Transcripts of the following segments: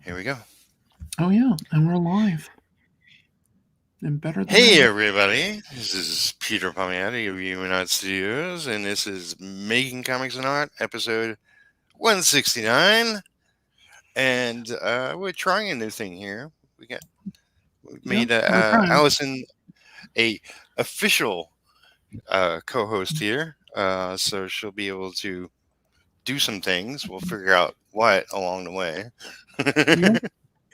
Here we go. Oh yeah, and we're live and better than Hey, ever. everybody. This is Peter Palmiotti of United Studios, and this is Making Comics and Art, episode 169. And we're trying a new thing here. We've Yeah, made we're trying. Allison a official co-host here, so she'll be able to do some things. We'll figure out what along the way. Yep,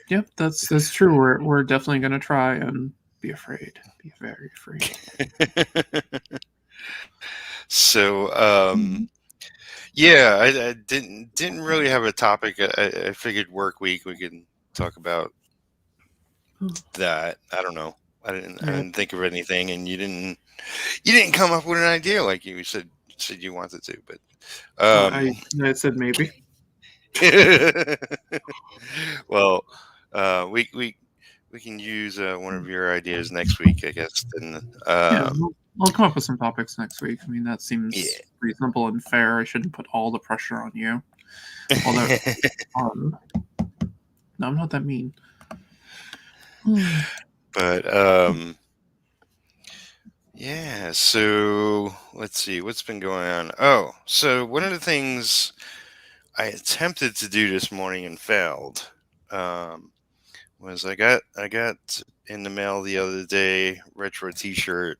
yep, that's true. We're definitely gonna try and be afraid. Be very afraid. So, Mhm. yeah, I didn't really have a topic. I figured work week we could talk about that. I don't know. I Yeah, didn't think of anything, and you didn't come up with an idea like you said you wanted to. But I said maybe. well, we can use one of your ideas next week, I guess. Then Yeah, I'll come up with some topics next week. I mean, that seems yeah. reasonable and fair. I shouldn't put all the pressure on you. Although, um, no, I'm not that mean. But yeah, so let's see what's been going on. Oh, so one of the things I attempted to do this morning and failed um, was I got in the mail the other day retro T-shirt,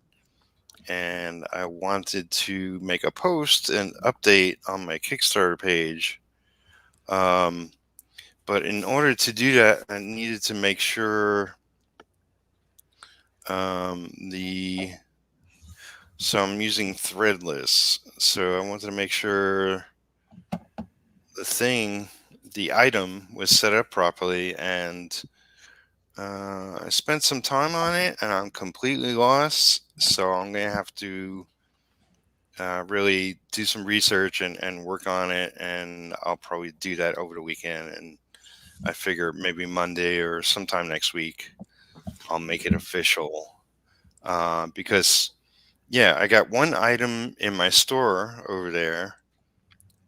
and I wanted to make a post and update on my Kickstarter page. Um, but in order to do that, I needed to make sure the so I'm using Threadless. So I wanted to make sure the thing, the item was set up properly, and I spent some time on it, and I'm completely lost. So I'm gonna have to really do some research and work on it, and I'll probably do that over the weekend. And I figure maybe Monday or sometime next week I'll make it official because yeah, I got one item in my store over there,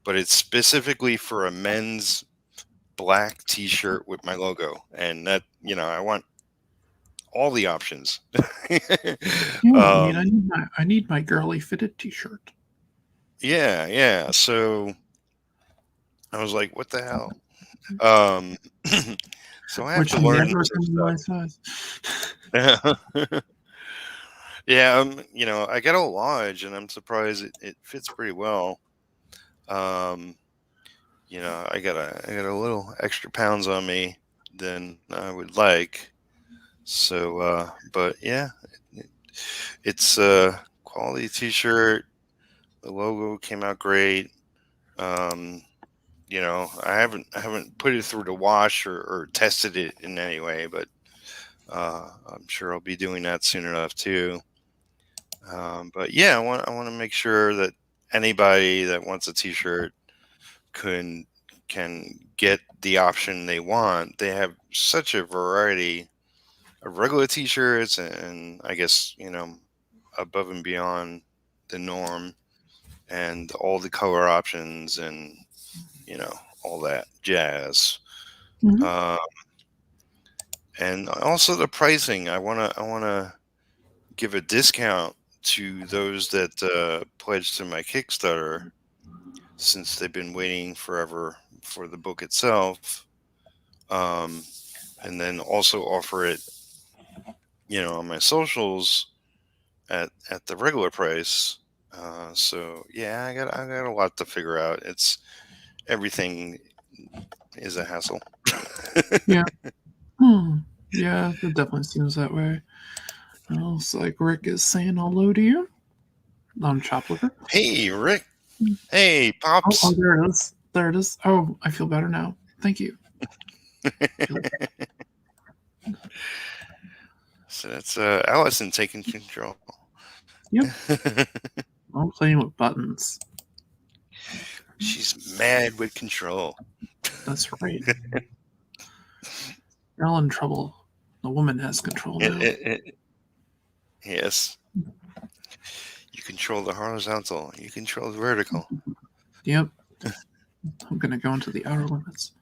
but it's specifically for a men's black T-shirt with my logo, and that I want all the options. Yeah, I mean, um, I need my girly fitted T-shirt. yeah, yeah. So I was like, what the hell? Um, so I have Which to learn never some can be my size. stuff. Yeah, I got a large, and I'm surprised it fits pretty well. Um, I got a little extra pounds on me than I would like. So, but yeah, it, it's a quality T-shirt. The logo came out great. Um, I haven't put it through the wash or tested it in any way, but I'm sure I'll be doing that soon enough too. But yeah, I want to make sure that anybody that wants a T-shirt can can get the option they want. They have such a variety of regular T-shirts, and I guess above and beyond the norm, and all the color options, and you know all that jazz. Mhm. Uh, and also the pricing. I wanna give a discount to those that pledge to my Kickstarter, since they've been waiting forever for the book itself. Um, and then also offer it, on my socials at the regular price. So yeah, I got a lot to figure out. It's everything is a hassle. Yeah. Hmm. Yeah, it definitely seems that way. Looks like Rick is saying hello to you on Chopliver. Hey Rick. Hey Oh, pops. there it is. There it is. Oh, I feel better now. Thank you. Feel- So that's Allison taking control. Yep. I'm playing with buttons. She's mad with control. That's right. You're all in trouble. The woman has control Eh, now. eh, eh, yes, you control the horizontal. You control the vertical. Yep. I'm gonna go into the outer limits.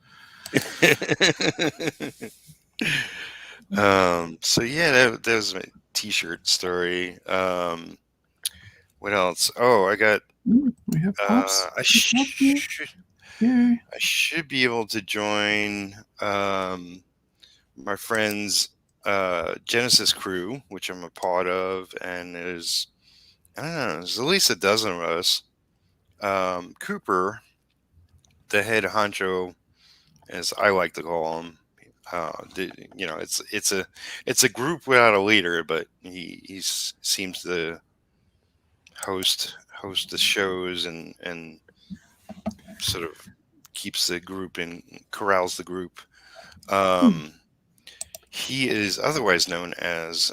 So yeah, that was my T-shirt story. What else? Oh, I got. We have pops. I With pop here. should Yay. I should be able to join my friend's Genesis crew, which I'm a part of, and there's I don't know, there's at least a dozen of us. Cooper, the head honcho, as I like to call him. It's a group without a leader, but he seems to host the shows and sort of keeps the group in corrals the group. Hmm. Um, he is otherwise known as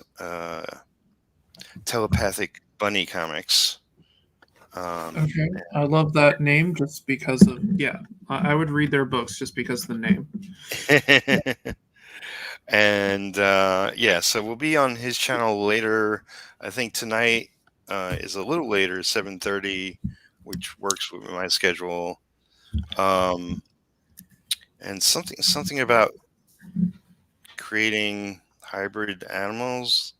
Telepathic Bunny Comics. Um, Okay. I love that name just because of, yeah, I would read their books just because of the name. and yeah, so we'll be on his channel later. I think tonight is a little later, 7:30, which works with my schedule. Um, and something about creating hybrid animals.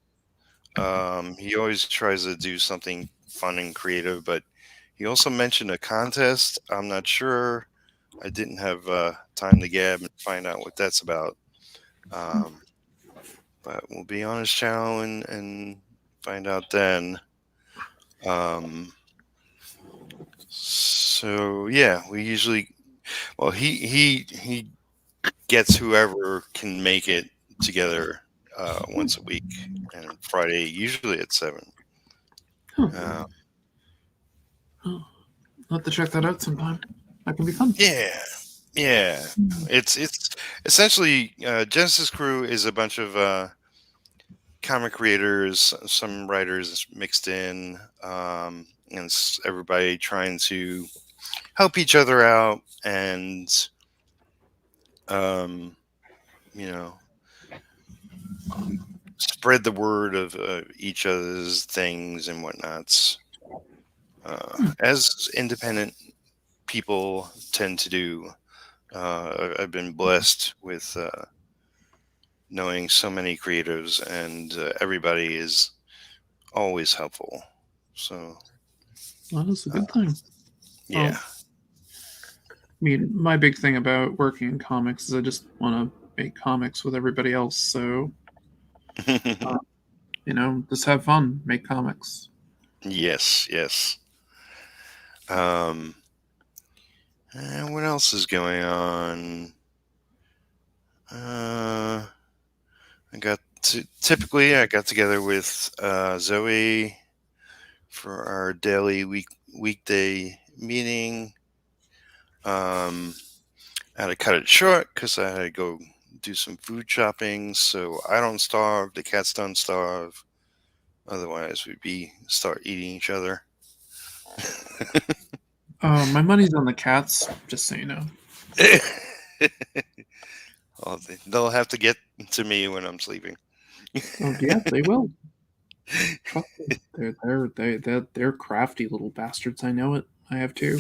He always tries to do something fun and creative, but he also mentioned a contest. I'm not sure. I didn't have time to gab and find out what that's about. Um, but we'll be on his channel and find out then. Um, so yeah, we usually well he gets whoever can make it together once a week, and Friday usually at 7. Huh. Uh, Oh, I'll have to check that out sometime. That can be fun. yeah, yeah. It's essentially Genesis Crew is a bunch of comic creators, some writers mixed in, and everybody trying to help each other out and um, you know spread the word of each other's things and whatnots, as independent people tend to do. I've been blessed with knowing so many creatives, and everybody is always helpful. So, Well, that's a uh, good thing. yeah. Well, I mean, my big thing about working in comics is I just want to make comics with everybody else. So, uh, just have fun, make comics. Yes, yes. Um, and what else is going on? Uh, typically I got together with Zoe for our daily weekday meeting. Um, I had to cut it short because I had to go do some food shopping, so I don't starve. The cats don't starve. Otherwise, we'd be start eating each other. My money's on the cats, just so you know. Well, they'll have to get to me when I'm sleeping. Oh, yeah, they will. Trust me. They're crafty little bastards. I know it. I have two.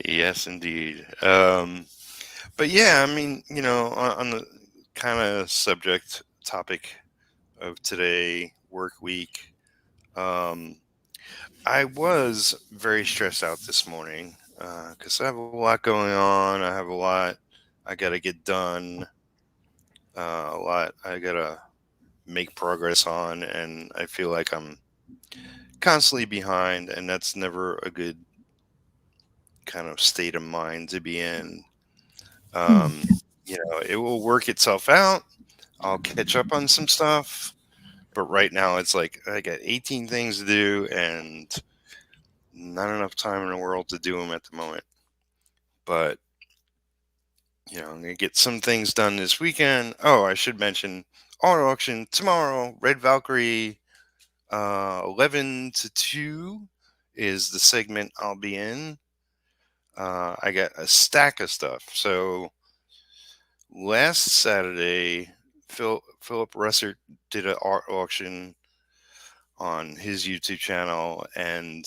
Yes, indeed. But yeah, I mean, on the kind of subject topic of today, work week, um, I was very stressed out this morning because I have a lot going on. I have a lot I got to get done, a lot I got to make progress on, and I feel like I'm constantly behind, and that's never a good kind of state of mind to be in. Hmm. Um, it will work itself out. I'll catch up on some stuff, but right now it's like I got 18 things to do and not enough time in the world to do them at the moment. But I'm gonna get some things done this weekend. Oh, I should mention art auction tomorrow. Red Valkyrie, 11 to 2 is the segment I'll be in. I got a stack of stuff. So last Saturday, Philip Russert did an art auction on his YouTube channel, and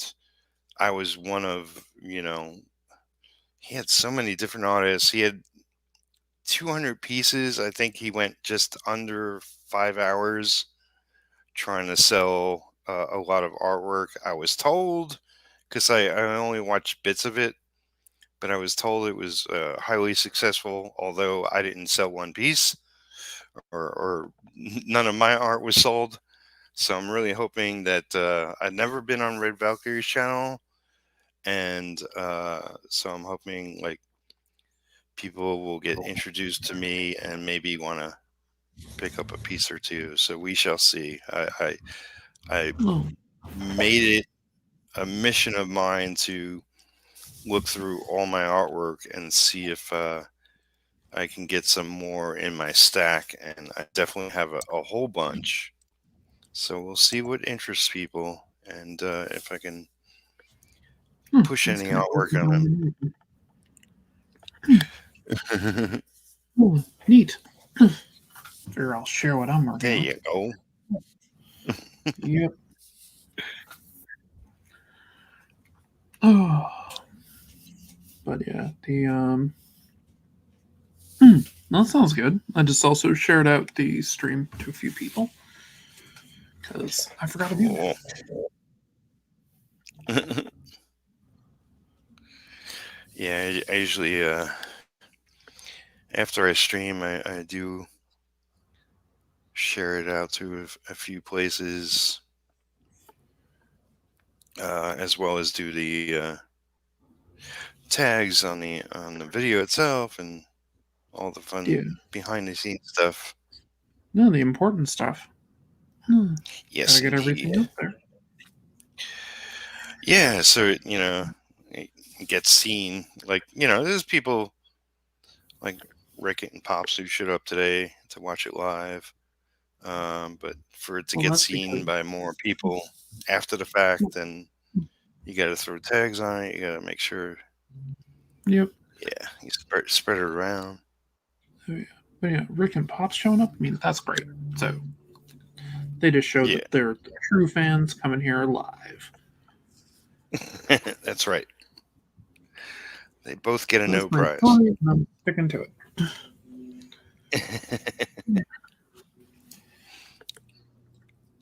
I was one of he had so many different artists. He had 200 pieces. I think he went just under 5 hours trying to sell a lot of artwork. I was told, because I only watched bits of it, but I was told it was highly successful, although I didn't sell one piece or none of my art was sold. So I'm really hoping that I've never been on Red Valkyrie's channel. And so I'm hoping like people will get introduced to me and maybe want to pick up a piece or two. So we shall see. I Oh, made it a mission of mine to look through all my artwork and see if I can get some more in my stack. And I definitely have a whole bunch. So we'll see what interests people and if I can push that's any kind of cool. artwork on them. Oh, neat. Or I'll share what I'm working There on. you go. Yep. Oh, but yeah, that sounds good. I just also shared out the stream to a few people because I forgot to do that. Cool. Yeah, I usually after I stream, I do share it out to a few places, as well as do the tags on the video itself and all the fun Yeah, behind the scenes stuff. no, the important stuff. Yes, Gotta get everything indeed. up there. Yeah, so it gets seen. Like there's people like Rick and Pops who showed up today to watch it live. But for it to Well, get that's because. seen by more people after the fact, then you got to throw tags on it. You got to make sure, Yep. yeah, you spread it around. So, yeah. But yeah, Rick and Pops showing up. I mean, that's great. So they just show Yeah, that they're true fans coming here live. that's right. They both get a That's no my prize. story, and I'm sticking to it.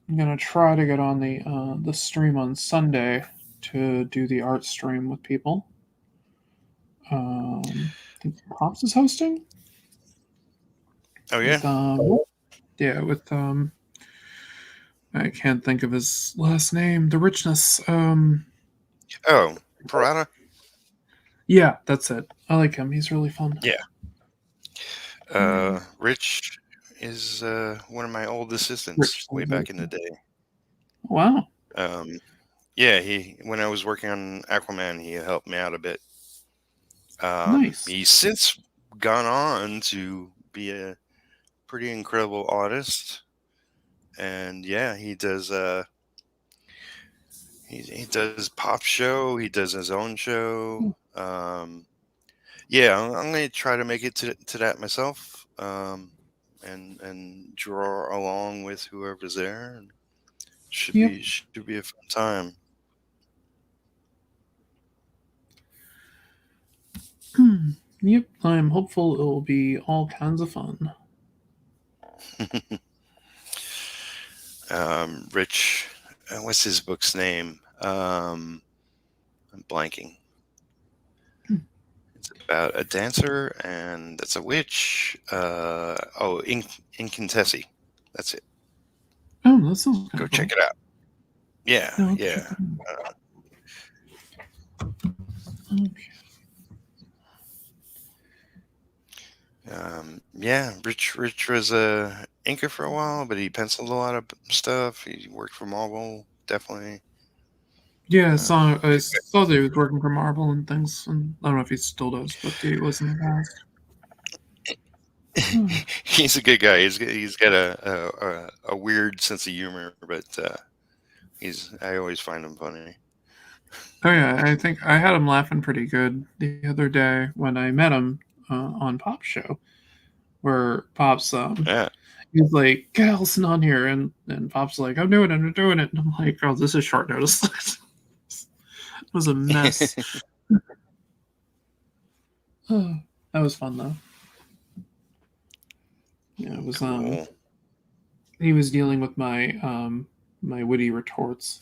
I'm gonna try to get on the stream on Sunday to do the art stream with people. I think Pops is hosting Oh yeah. with yeah with I can't think of his last name. The richness. Oh, Parada. Yeah, that's it. I like him. He's really fun. Yeah. Rich is one of my old assistants Rich. way back in the day. Wow. Um, yeah, he when I was working on Aquaman, he helped me out a bit. Nice. He's since gone on to be a pretty incredible artist, and yeah, he does pop show, he does his own show. Yeah, I'm gonna try to make it to that myself, and draw along with whoever's there. And Yep. should be a fun time. Yep. I'm hopeful it will be all kinds of fun. Rich, what's his book's name? I'm blanking. It's about a dancer and that's a witch. Incantessi. That's it. Oh, that sounds kind Go of cool. check it out. Yeah, Yeah, yeah. okay. Yeah. Rich was a inker for a while, but he penciled a lot of stuff. He worked for Marvel, definitely. Yeah, I saw that he was working for Marvel and things, and I don't know if he still does, but he was in the past. He's a good guy. He's got a weird sense of humor, but I always find him funny. Oh yeah, I think I had him laughing pretty good the other day when I met him on Pop's show, where Pop's Yeah. he's like, "Get Alison on here," and Pop's like, I'm doing it," and I'm like, "Oh, this is short notice." It was a mess. That was fun though. Yeah, it was. Cool. He was dealing with my witty retorts.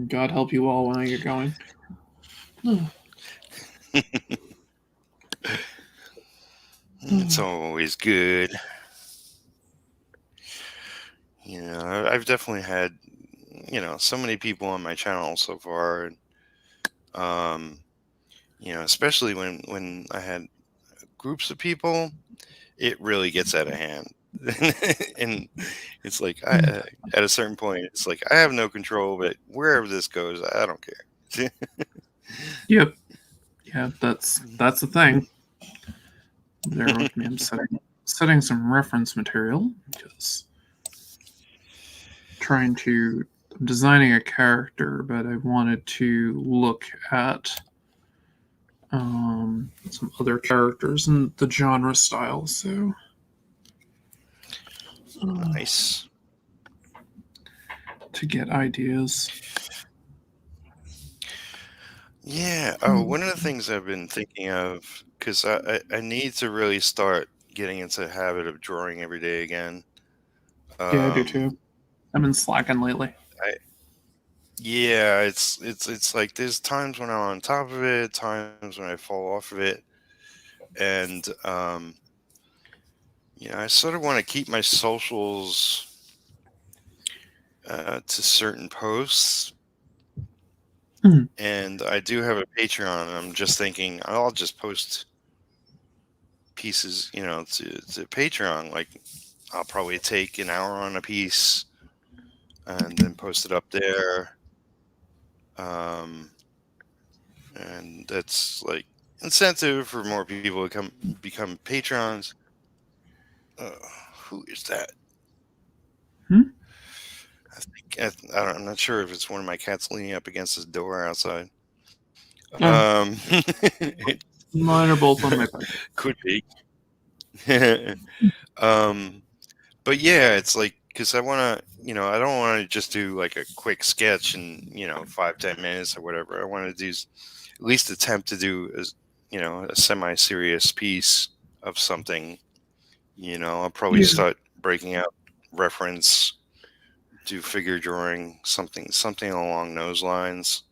God help you all when I get going. It's always good. I've definitely had, so many people on my channel so far. Um, especially when I had groups of people, it really gets out of hand. And it's like at a certain point, it's like I have no control, but wherever this goes, I don't care. Yep. Yeah, that's the thing. Bear with me. I'm setting some reference material because I'm designing a character, but I wanted to look at some other characters in the genre style. So Nice. to get ideas. Yeah. Oh, one of the things I've been thinking of, because I need to really start getting into the habit of drawing every day again. Yeah, I do Um, too. I've been slacking lately. I Yeah, it's like there's times when I'm on top of it, times when I fall off of it, and I sort of want to keep my socials to certain posts, Mm. and I do have a Patreon. And I'm just thinking I'll just post pieces, to Patreon. Like I'll probably take an hour on a piece and then post it up there. Um, and that's like incentive for more people to become patrons. Uh, who is that? Hmm? I'm not sure if it's one of my cats leaning up against his door outside. Oh, It mine are both on my bed. could be. um, but yeah, it's like because I want to, I don't want to just do like a quick sketch in 5-10 minutes or whatever. I want to do at least attempt to do a semi-serious piece of something. I'll probably Yeah, start breaking out reference, do figure drawing, something along those lines.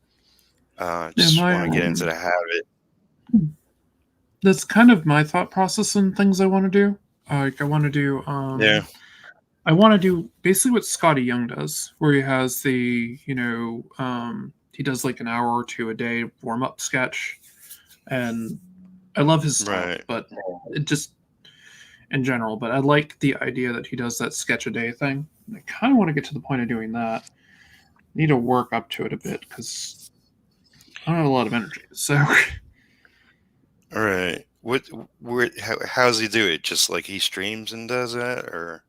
yeah, Just my want to get into the habit. that's kind of my thought process and things I want to do. Like Yeah. I want to do basically what Scotty Young does, where he has he does like an hour or two a day warm up sketch, and I love his style, Right. but it just in general. But I like the idea that he does that sketch a day thing. I kind of want to get to the point of doing that. I need to work up to it a bit because I don't have a lot of energy. So All right. How does he do it? Just like he streams and does that, or?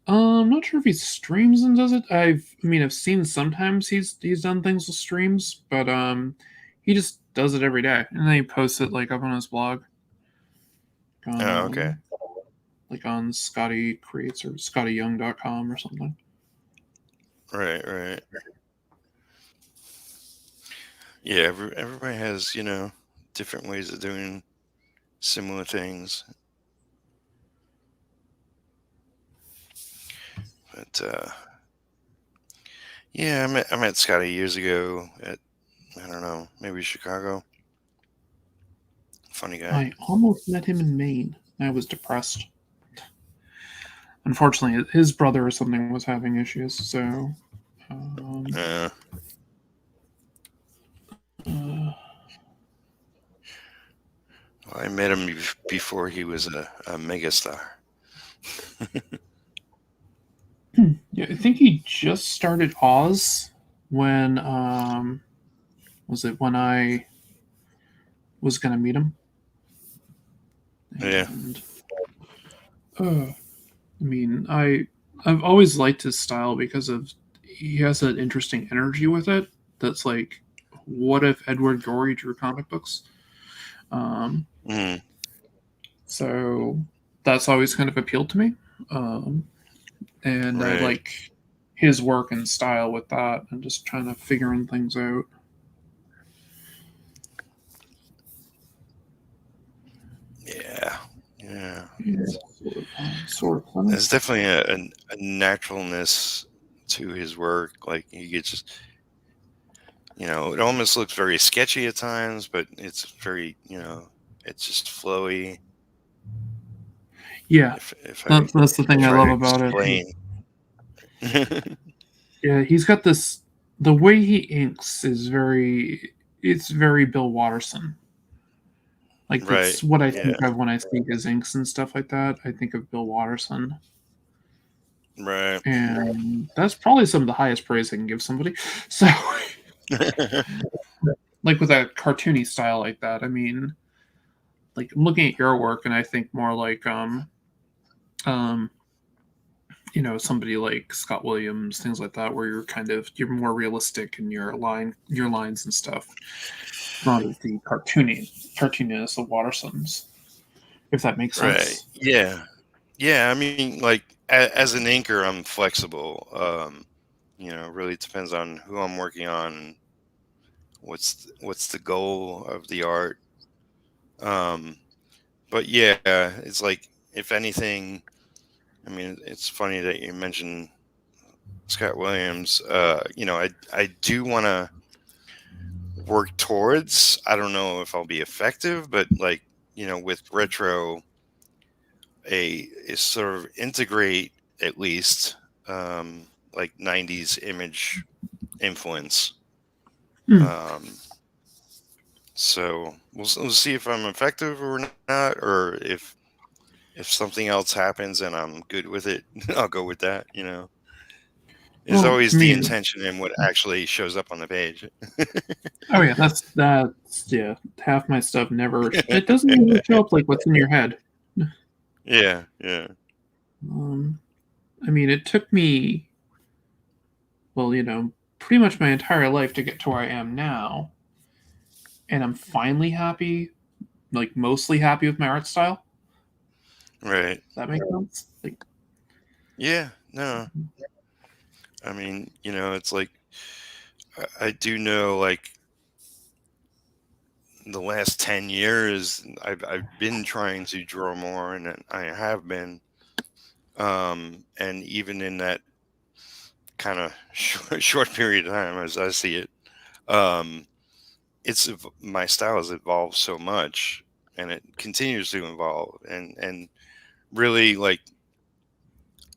I'm not sure if he streams and does it. I've seen sometimes he's done things with streams, but he just does it every day and then he posts it like up on his blog, Oh, okay. um, like on Scotty Creates or ScottyYoung.com or something. Right. Right. Yeah. Everybody has different ways of doing similar things, but yeah, I met Scotty years ago at, I don't know, maybe Chicago. Funny guy. I almost met him in Maine. I was depressed. Unfortunately, his brother or something was having issues, so um, Uh, uh, well, I met him before he was a megastar. yeah, I think he just started Oz when was it when I was gonna meet him, Yeah. and I've always liked his style because of he has an interesting energy with it. That's like, what if Edward Gorey drew comic books? Um, Mm, so that's always kind of appealed to me, um, and I right. like his work and style with that, and just trying to figuring things out. Yeah, sort of funny. There's definitely a naturalness to his work. Like he gets, it almost looks very sketchy at times, but it's very, it's just flowy. Yeah, If I that's the thing I try love to about it. explain, Yeah, he's got this. The way he inks is very. It's very Bill Watterson. Like right? that's what I Yeah, think of when I see his inks and stuff like that. I think of Bill Watterson, right. and that's probably some of the highest praise I can give somebody. So, like with a cartoony style like that, I mean, like I'm looking at your work, and I think more like um, somebody like Scott Williams, things like that, where you're more realistic in your lines and stuff, not as the cartooniness of Watterson's, if that makes Right. sense. Yeah. Yeah. I mean, like as an inker, I'm flexible. It really depends on who I'm working on, what's the goal of the art. Um, but yeah, it's like if anything, I mean, it's funny that you mentioned Scott Williams. I do want to work towards. I don't know if I'll be effective, but like with retro, a sort of integrate at least like 90s image influence. Hmm. Um, so we'll see if I'm effective or not, or if something else happens and I'm good with it, I'll go with that. There's Well, I always the mean, intention in what actually shows up on the page. oh yeah, that's yeah. Half my stuff never. It doesn't really show up like what's in your head. Yeah, yeah, Um, I mean, it took me, well, pretty much my entire life to get to where I am now, and I'm finally happy, like mostly happy with my art style. right. That makes sense. Like, Yeah, no. I mean, it's like I do know like the last 10 years I've been trying to draw more and I have been and even in that kind of short period of time as I see it um my style has evolved so much and it continues to evolve and really like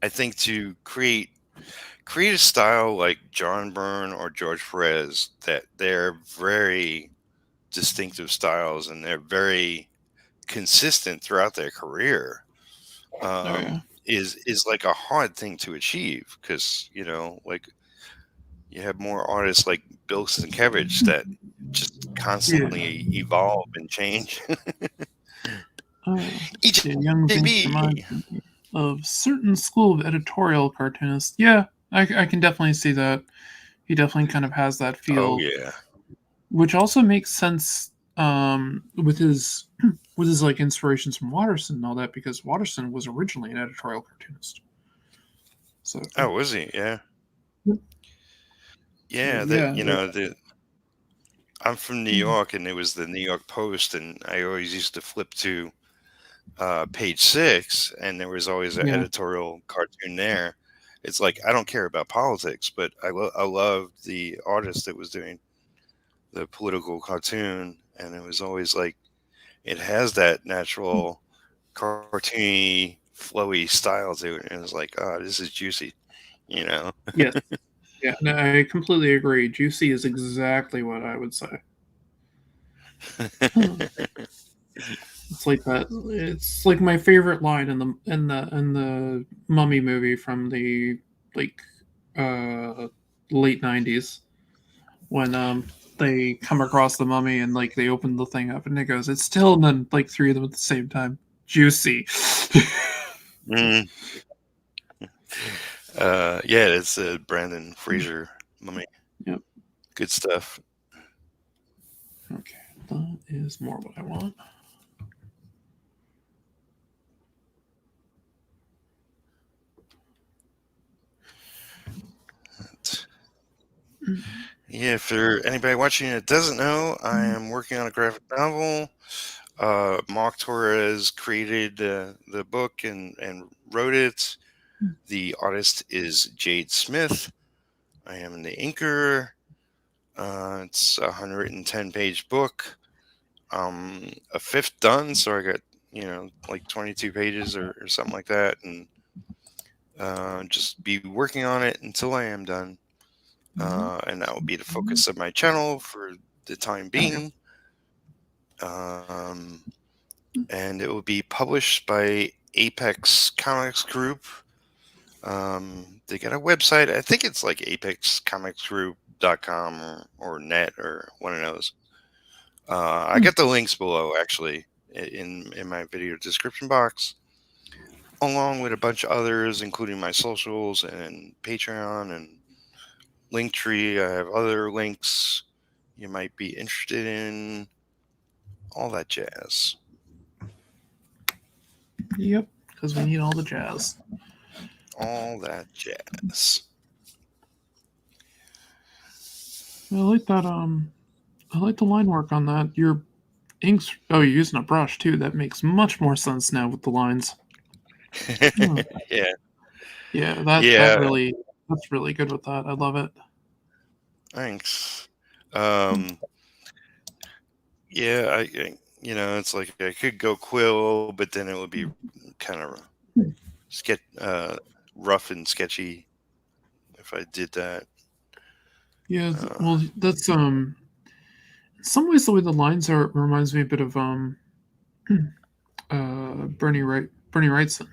I think to create a style like John Byrne or George Perez that they're very distinctive styles and they're very consistent throughout their career oh yeah, is like a hard thing to achieve because like you have more artists like Bill Sienkiewicz that just yeah. constantly evolve and change. Oh yeah. Yeah, Young Vince EJB. reminds me of certain school of editorial cartoonists. Yeah, I can definitely see that. He definitely kind of has that Oh feel, yeah, which also makes sense with his with his like inspirations from Watterson and all that, because Watterson was originally an editorial cartoonist. So, oh was he? Yeah, so yeah. yeah, I'm from New York, and it was the New York Post, and I always used to flip to page 6, and there was always an yeah, editorial cartoon there. It's like I don't care about politics, but I loved the artist that was doing the political cartoon, and it was always like it has that natural cartoony, flowy style to it, and it was like, oh, this is juicy, you know. yes, yeah. No, I completely agree. Juicy is exactly what I would say. Huh. It's like that. It's like my favorite line in the Mummy movie from the like uh late '90s when they come across the mummy and like they open the thing up and it goes, it's still, and then like three of them at the same time. Juicy. Mm. Yeah, it's Brandon Fraser mummy. Yep. Good stuff. Okay. That is more what I want. Yeah, for anybody watching that doesn't know, I am working on a graphic novel. Mark Torres created the book and wrote it. The artist is Jade Smith. I am the inker. It's a 110-page book. A fifth done, so I got like 22 pages or something like that, and just be working on it until I am done. And that will be the focus of my channel for the time being. Um, and it will be published by Apex Comics Group. They got a website. I think it's like apexcomicsgroup.com or net or one of those. I got the links below actually in my video description box, along with a bunch of others, including my socials and Patreon and Linktree. I have other links you might be interested in. All that jazz. Yep, because we need all the jazz. All that jazz. I like that. I like the line work on that. Your inks. Oh, you're using a brush too. That makes much more sense now with the lines. Oh, Yeah. yeah, that Yeah. that's really good with that. I love it. Thanks. Yeah, it's like I could go quill, but then it would be kind of rough and sketchy if I did that. Yeah, well, that's in some ways the way the lines are reminds me a bit of Bernie Wrightson.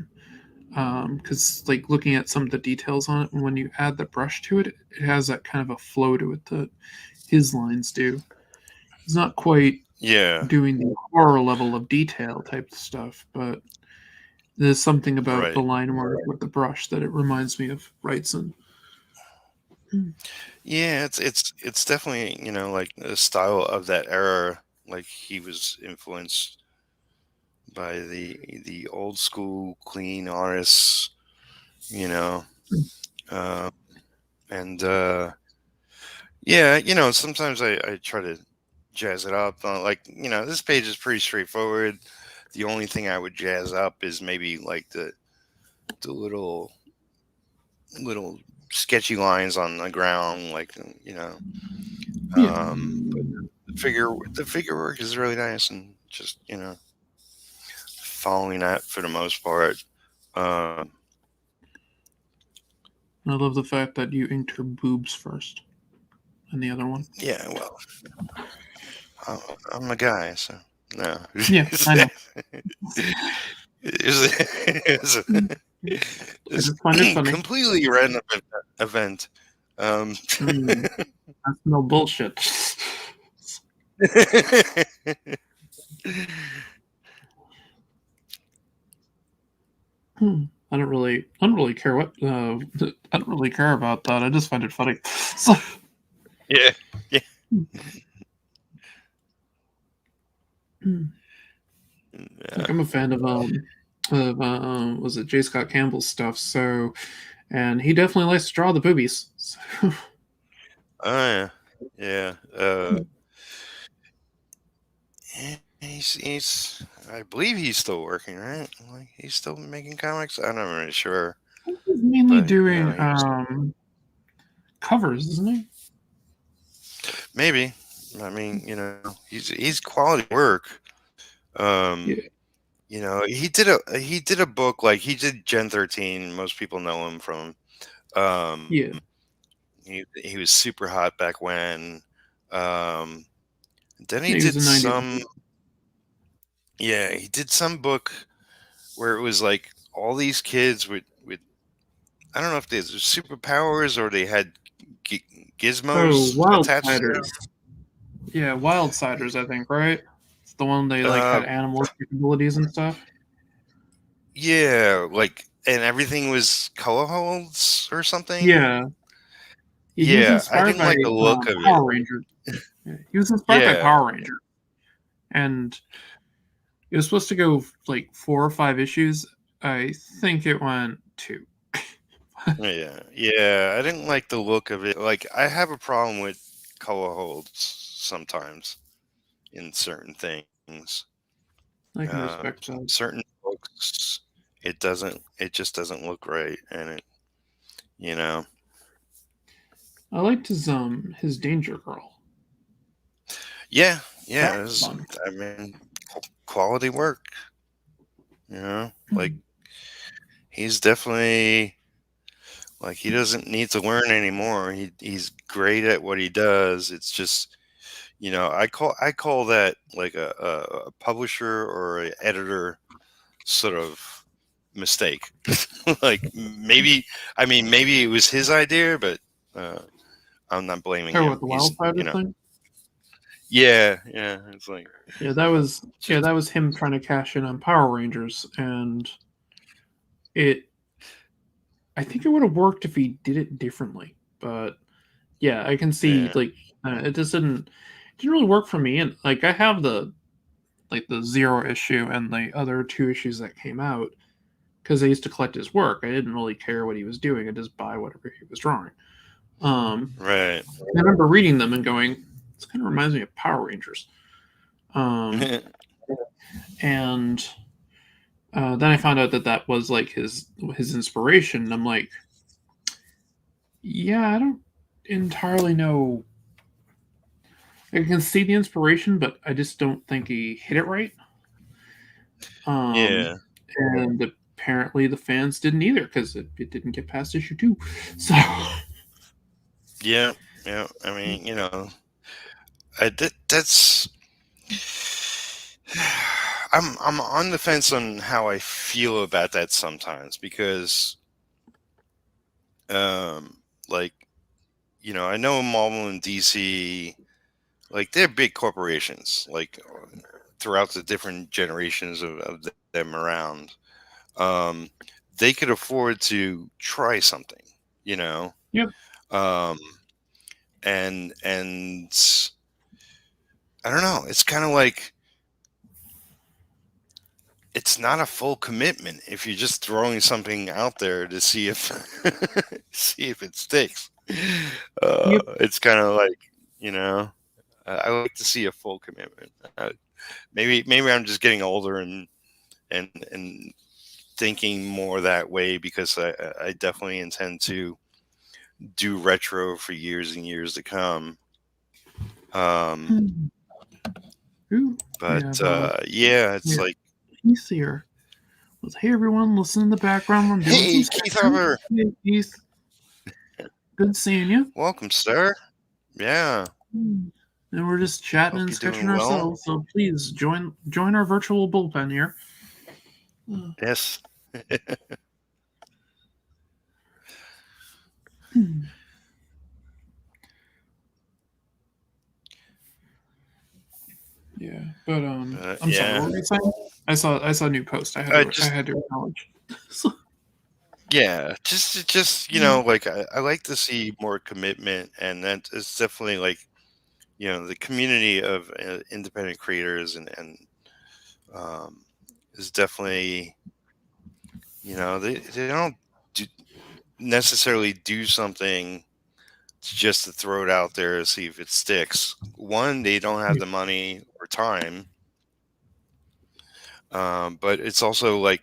Because like looking at some of the details on it, and when you add the brush to it, it has that kind of a flow to it that his lines do. It's not quite Yeah. doing the horror level of detail type stuff, but there's something about the Right. line work with the brush that it reminds me of Wrightson. Yeah, it's definitely, like the style of that era. Like he was influenced by the old school clean artists, you know. Uh, and yeah, sometimes I try to jazz it up. Like, this page is pretty straightforward. The only thing I would jazz up is maybe like the little sketchy lines on the ground, like Yeah, but the figure work is really nice, and just following that for the most part. Um, I love the fact that you inked her boobs first, and the other one. yeah, well, I'm a guy, so no. Yeah, I know. It's I it's just find it funny. completely random event. Um, That's no bullshit. I don't really care what. I don't really care about that. I just find it funny. So, yeah, yeah. like I'm a fan of was it J. Scott Campbell's stuff? So, and he definitely likes to draw the boobies. So, Oh yeah, yeah. He's I believe he's still working, right? Like he's still making comics. I'm not really sure, he's mainly but doing he was covers, isn't he? maybe. I mean, he's quality work. Um, Yeah, he did a book, like he did Gen 13. Most people know him from. Um, yeah. he was super hot back when. Um, then he He was did in '90s. some. Yeah, he did some book where it was like all these kids with I don't know if they had superpowers or they had g- Oh, gizmos attached to them. Wildsiders. Yeah, Wildsiders. I think right. It's the one they like Uh, had animal capabilities and stuff. yeah, like, and everything was color holds or something. Yeah, he was Yeah, I inspired didn't by like the look of it. Power Rangers. Yeah, he was inspired by Yeah, Power Rangers, and it was supposed to go like 4 or 5 issues. I think it went 2. yeah. I didn't like the look of it. Like, I have a problem with color holds sometimes in certain things. I can respect that. Certain books, it just doesn't look right, and you know, I liked his Danger Girl. yeah, That yeah. was fun. I mean, quality work. Like Hmm. he's definitely like he doesn't need to learn anymore. He's great at what he does. It's just I call that like a publisher or an editor sort of mistake. Like maybe I mean maybe it was his idea, but uh, I'm not blaming Oh, what him. the He's Wildfire thing? yeah. It's like That just was him trying to cash in on Power Rangers, and it. I think it would have worked if he did it differently, but yeah, I can see yeah like it just didn't really work for me. And like I have the Zero issue and the other two issues that came out because I used to collect his work. I didn't really care what he was doing. I just buy whatever he was drawing. right. I remember reading them and going, "This kind of reminds me of Power Rangers." Um, and then I found out that that was like his inspiration. And I'm like, yeah, I don't entirely know. I can see the inspiration, but I just don't think he hit it right. Um, Yeah, and apparently the fans didn't either because it didn't get past issue two. So yeah, yeah. I mean, that's. I'm on the fence on how I feel about that sometimes because like I know Marvel and DC, like they're big corporations, like throughout the different generations of them around. Um, they could afford to try something, you know, yep, um, and I don't know. It's kind of like it's not a full commitment if you're just throwing something out there to see if see if it sticks. yep. It's kind of like you know I like to see a full commitment. Maybe I'm just getting older and thinking more that way because I definitely intend to do retro for years and years to come. Um, Ooh, we but have yeah, we it's have like, Keith here. Well, hey everyone, listen in the background. I'm doing some hey, Keith sketching. Harper, Hey Keith, good seeing you. welcome, sir. Yeah, And we're just chatting hope and you're sketching doing well. ourselves. So please join our virtual bullpen here. Yes. Yeah, but I'm sorry. Yeah. What were you saying? I saw a new post. I Just had to acknowledge. So, yeah, just like I like to see more commitment, and that is definitely like the community of independent creators and um, is definitely they don't do, necessarily do something just to throw it out there to see if it sticks. One, they don't have yeah. the money or time, but it's also like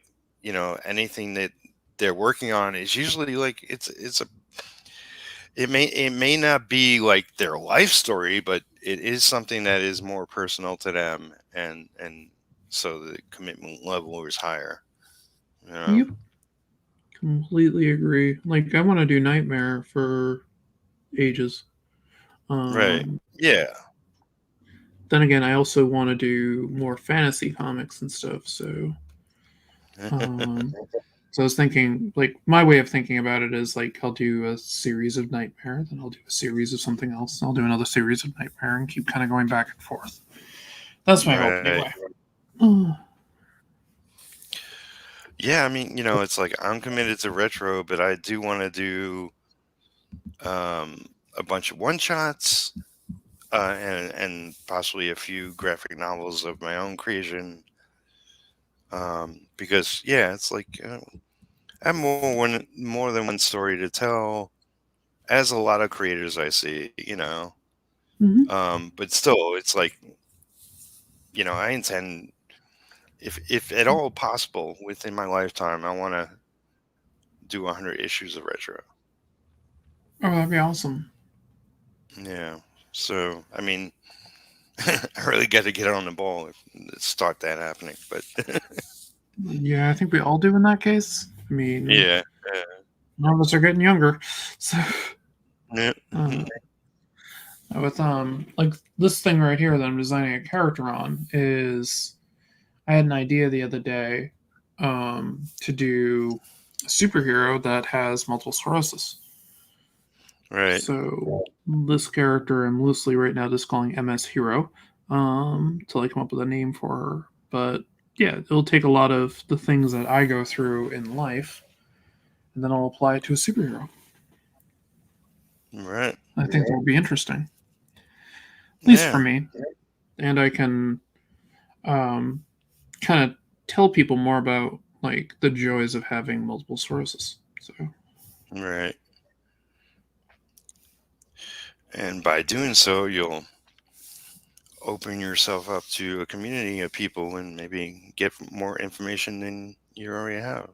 anything that they're working on is usually like it may not be like their life story, but it is something that is more personal to them, and so the commitment level is higher. You know? Yep, completely agree. Like I want to do Nightmare for ages. Right? Um, Yeah. then again, I also want to do more fantasy comics and stuff. Um, so I was thinking, like, my way of thinking about it is like I'll do a series of Nightmare, then I'll do a series of something else, I'll do another series of Nightmare, and keep kind of going back and forth. That's my hope, Right. anyway. Oh, Yeah. I mean, it's like I'm committed to retro, but I do want to do um, a bunch of one shots. And possibly a few graphic novels of my own creation, because yeah, it's like I have more than one story to tell, as a lot of creators I see, mhm. but still, it's like I intend if at all possible within my lifetime, I want to do 100 issues of retro. Oh, that'd be awesome. Yeah. So I mean, I really got to get on the ball and start that happening. But Yeah, I think we all do in that case. I mean, yeah, none of us are getting younger, so yeah, uh, with like this thing right here that I'm designing a character on is I had an idea the other day to do a superhero that has multiple sclerosis. right, So this character I'm loosely right now just calling MS Hero till I come up with a name for her. But yeah, it'll take a lot of the things that I go through in life and then I'll apply it to a superhero. right. I think that would be interesting, at least for Yeah, me. And I can um, kind of tell people more about like the joys of having multiple sclerosis. So right. And by doing so, you'll open yourself up to a community of people and maybe get more information than you already have.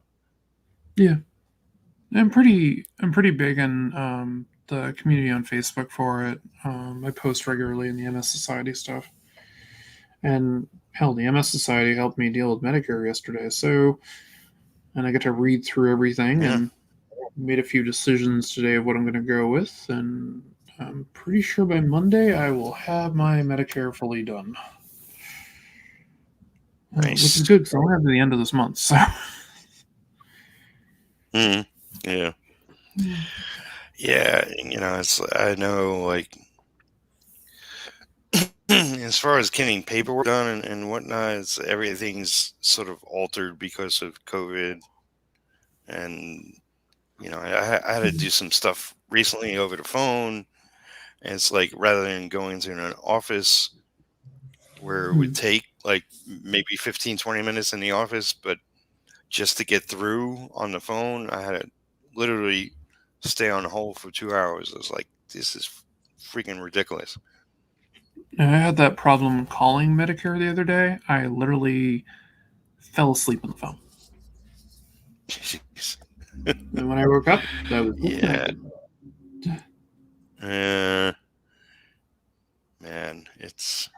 yeah, I'm pretty big in the community on Facebook for it. I post regularly in the MS Society stuff, and hell, the MS Society helped me deal with Medicare yesterday. So, and I get to read through everything Yeah, and made a few decisions today of what I'm going to go with, and I'm pretty sure by Monday I will have my Medicare fully done, which is nice. good because I'll have it at the end of this month. So, Mm, yeah, yeah. It's I know like as far as getting paperwork done and whatnot, everything's sort of altered because of COVID, and I had to do some stuff recently over the phone, and it's like rather than going to an office where it would take like maybe 15-20 minutes in the office, but just to get through on the phone, I had to literally stay on hold for 2 hours. I was like, this is freaking ridiculous. I had that problem calling Medicare the other day. I literally fell asleep on the phone. Jeez. And when I woke up, I was Yeah. disconnected. Man, it's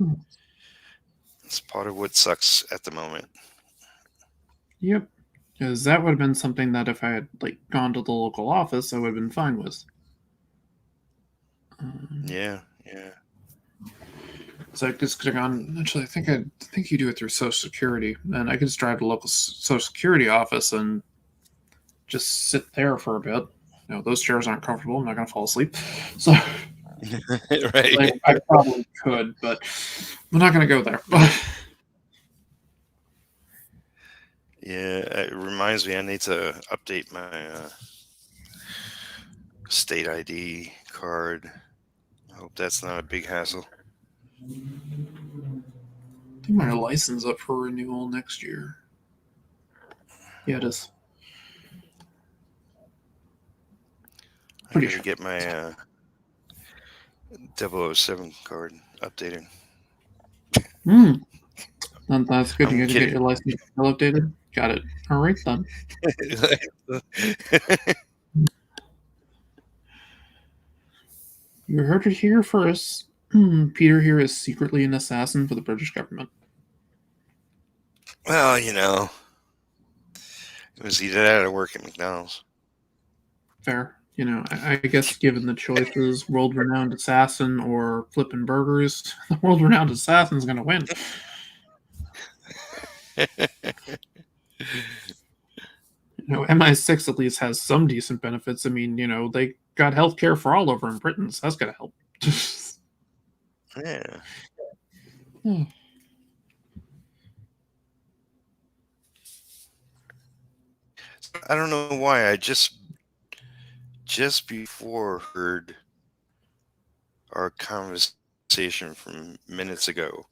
part of what sucks at the moment. Yep. Because that would have been something that if I had like gone to the local office, I would have been fine with. Um, Yeah, yeah. so I just could have gone. Actually, I think you do it through Social Security, and I could just drive to the local Social Security office and just sit there for a bit. Those chairs aren't comfortable. I'm not going to fall asleep. So Right. I probably could, but I'm not going to go there. Yeah, it reminds me I need to update my state ID card. I hope that's not a big hassle. I think my license up for renewal next year. Yeah, it is. I Pretty got to sure. get my 007 card updated. Hmm. That's good. You I'm got to get kidding. your license updated. Got it. All right then. You heard it here first. Peter here is secretly an assassin for the British government. Well, it was either that or work at McDonald's. Fair. I guess given the choices, world-renowned assassin or flipping burgers, the world-renowned assassin's going to win. MI6 at least has some decent benefits. I mean, they got healthcare for all over in Britain, so that's going to help. Yeah. Hmm. I don't know why. I just before heard our conversation from minutes ago.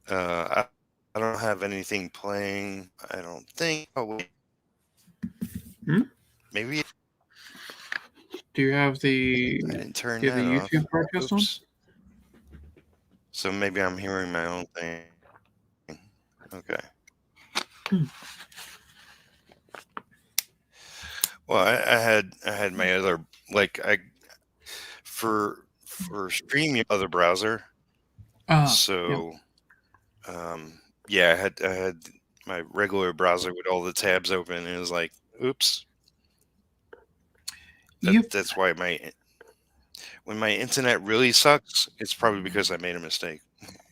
I don't have anything playing. I don't think. Oh wait, Hmm? maybe Do you have the I didn't turn do you have that the off. YouTube broadcast on? Oops. So maybe I'm hearing my own thing. Okay. Hmm. Well, I had my other for StreamYard other browser. Yeah. So yeah, I had my regular browser with all the tabs open, and it was like, oops. Yep. That's why when my internet really sucks, it's probably because I made a mistake.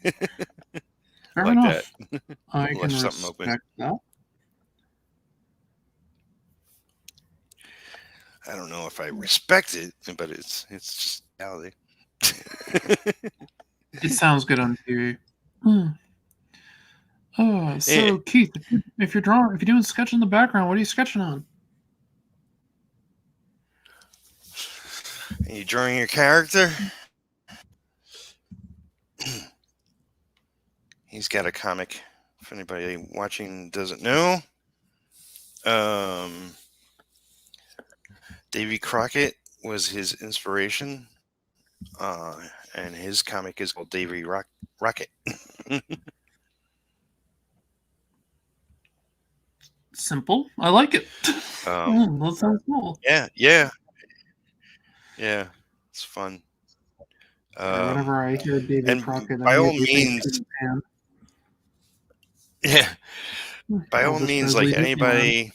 Fair Like that. enough. I can Left something open. respect that. I don't know if I respect it, but it's just reality. It sounds good on TV. So Eh, Keith, if you're doing sketch in the background, what are you sketching on? Are you drawing your character? He's got a comic. If anybody watching doesn't know, um, Davy Crockett was his inspiration, and his comic is called Rocket. Simple. I like it. That sounds cool. Yeah, yeah, yeah. It's fun. Sorry, whenever I hear Davy And Crockett, I by all immediately think means, Peter Pan. yeah, by all Elvis means, Presley, like Disneyland.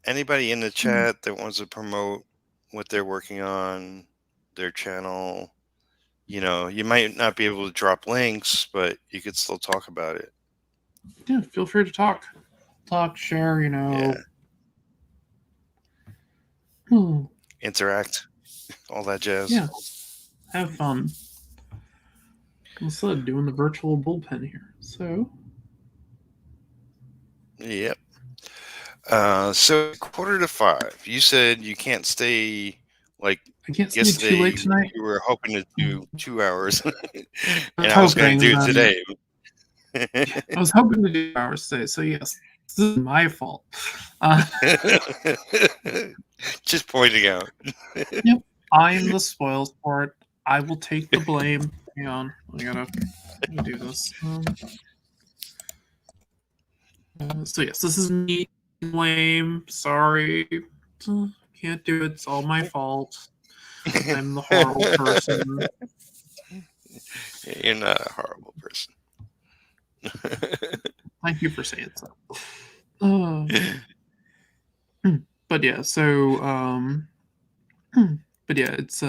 anybody in the chat that wants to promote what they're working on, their channel, you might not be able to drop links, but you could still talk about it. Yeah, feel free to talk, share. Yeah, Hmm, interact, all that jazz. yeah, have fun. Instead of doing the virtual bullpen here, so Yep. So 4:45. You said you can't stay. Like I can't stay too yesterday, late tonight. you were hoping to do 2 hours, I and was I was going to hoping, do and it then today. I was hoping to do hours today. So yes, this is my fault. Uh, Just pointing out. yep, I'm the spoil sport. I will take the blame. Hang on, I gotta do this. So yes, this is me. Blame. Sorry, can't do it. It's all my fault. I'm the horrible person. You're not a horrible person. Thank you for saying so. But yeah, so but yeah, it's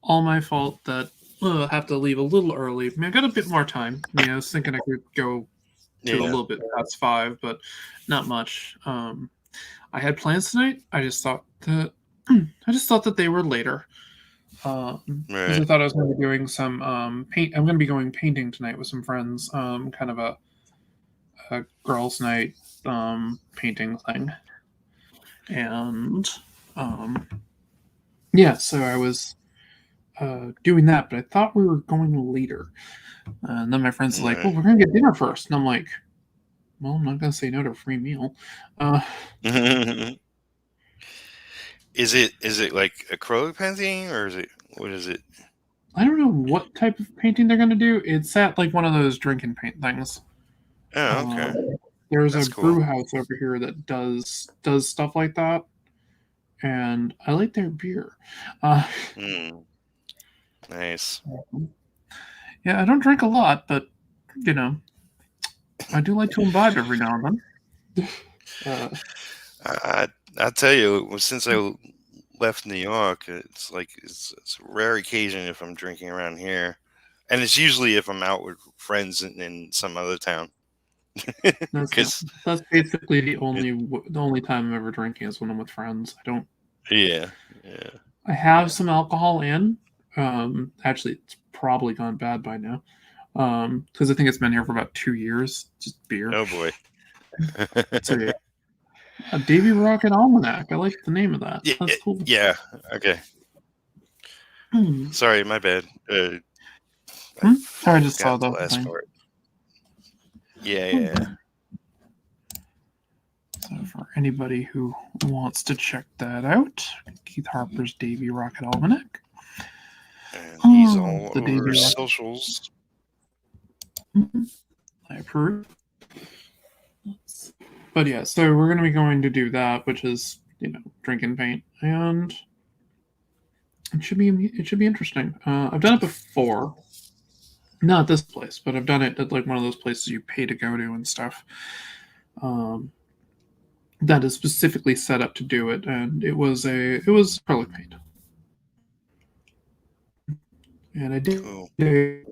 all my fault that I have to leave a little early. I mean, I got a bit more time. I mean, I was thinking I could go to a Yeah. little bit past 5, but not much. I had plans tonight. I just thought that they were later. Because I Right. thought I was going to be doing some paint. I'm going to be going painting tonight with some friends. Kind of a girls' night painting thing, and yeah. So I was doing that, but I thought we were going later. And then my friends are like, "Well, Right. we're going to get dinner first," and I'm like, "Well, I'm not going to say no to a free meal." Uh, Is it like acrylic painting, or what is it? I don't know what type of painting they're going to do. It's at like one of those drinking paint things. Oh, Uh, okay. there's a That's cool. brew house over here that does stuff like that, and I like their beer. Uh, Nice. yeah, I don't drink a lot, but you know, I do like to imbibe every now and then. I'll tell you, since I left New York, it's a rare occasion if I'm drinking around here, and it's usually if I'm out with friends in some other town. That's Because that's basically the only time I'm ever drinking is when I'm with friends. I don't. yeah, yeah. I have some alcohol in. Actually, it's probably gone bad by now. Because I think it's been here for about 2 years. Just beer. Oh boy. So yeah, a Davy Rocket Almanac. I like the name of that. Yeah, That's cool. yeah. Okay. Hmm. Sorry, my bad. I I just saw forgot the the last thing. part. Yeah. So for anybody who wants to check that out, Keith Harper's Davy Rocket Almanac. And he's all The Davy over Rocket. socials. Mhm. I approve. But yeah, so we're going to be going to do that, which is, drink and paint, and it should be interesting. I've done it before, not this place, but I've done it at like one of those places you pay to go to and stuff. Um, that is specifically set up to do it, and it was acrylic paint, and I did Cool. a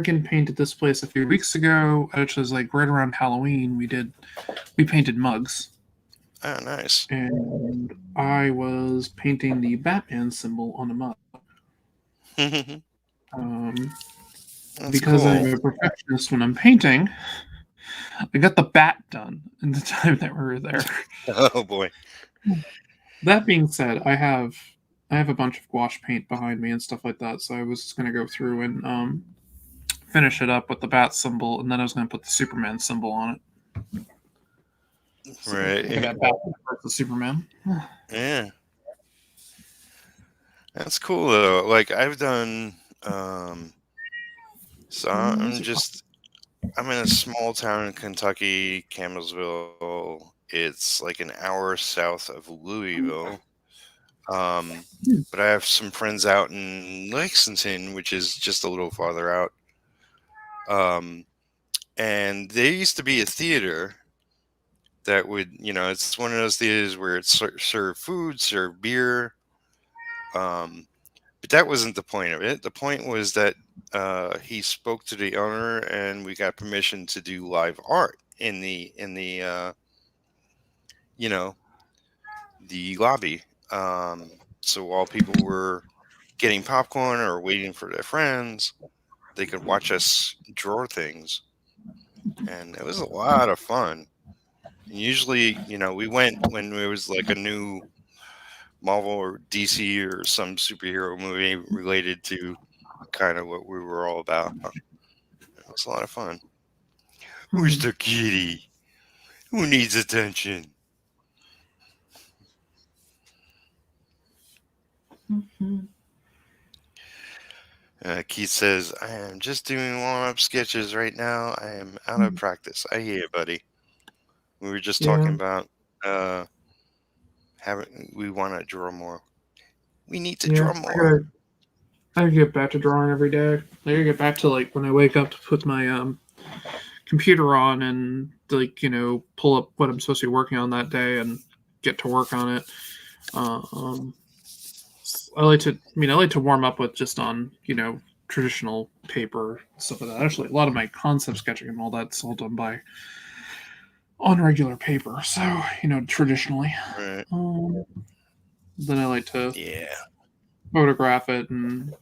freaking paint at this place a few weeks ago, which was like right around Halloween. We painted mugs, Oh, nice. and I was painting the Batman symbol on a mug. That's Um, because cool. I'm a perfectionist when I'm painting, I got the bat done in the time that we were there. Oh boy. That being said, I have a bunch of gouache paint behind me and stuff like that, so I was just gonna go through and finish it up with the bat symbol, and then I was gonna put the Superman symbol on it. So I could Right. have Batman versus Superman. Yeah. That's cool though. Like I've done so I'm in a small town in Kentucky, Campbellsville. It's like an hour south of Louisville. Um, but I have some friends out in Lexington, which is just a little farther out. And there used to be a theater that would, it's one of those theaters where it's serve food, serve beer. But that wasn't the point of it. The point was that he spoke to the owner, and we got permission to do live art in the you know the lobby. So while people were getting popcorn or waiting for their friends, they could watch us draw things, and it was a lot of fun. And usually, we went when there was like a new Marvel or DC or some superhero movie related to kind of what we were all about. It was a lot of fun. Who's the kitty? Who needs attention? Keith says, I am just doing warm up sketches right now. I am out of practice. I hear you, buddy. We were just talking Yeah, about we want to draw more. We need to yeah. draw more. I gotta get back to drawing every day. I gotta get back to like when I wake up to put my computer on and like pull up what I'm supposed to be working on that day and get to work on it. Um, I like to warm up with just on traditional paper stuff like that. Actually, a lot of my concept sketching and all that's all done by on regular paper. So traditionally, Right. um, then I like to Yeah. photograph it and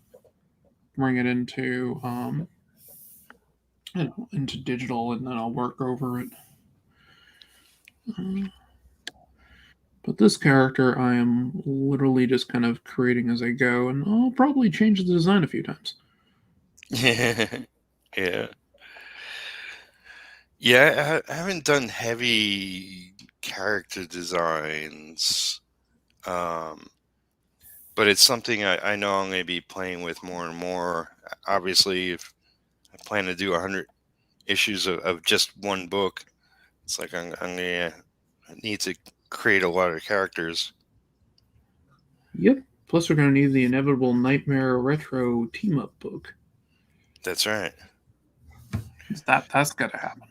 bring it into into digital, and then I'll work over it. Um, But this character, I am literally just kind of creating as I go, and I'll probably change the design a few times. Yeah. Yeah, I haven't done heavy character designs. Um, but it's something I know I'm going to be playing with more and more. Obviously, if I plan to do 100 issues of just one book, it's like I'm going to need to create a lot of characters. Yep. Plus, we're going to need the inevitable Nightmare Retro team up book. That's right. That's got to happen.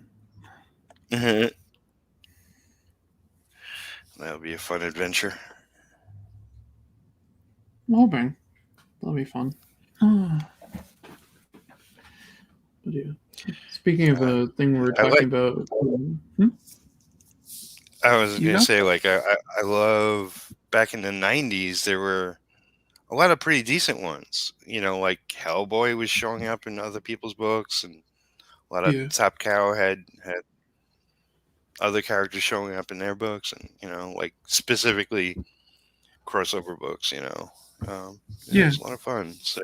That'll be a fun adventure. I'm hoping that'll be fun. But yeah. Speaking of Uh, a thing we were I talking like. about, I was you going to go. say, like, I love back in the 90s, there were a lot of pretty decent ones. Like Hellboy was showing up in other people's books, and a lot of Yeah. Top Cow had other characters showing up in their books, and like specifically crossover books. It Yeah. was a lot of fun. So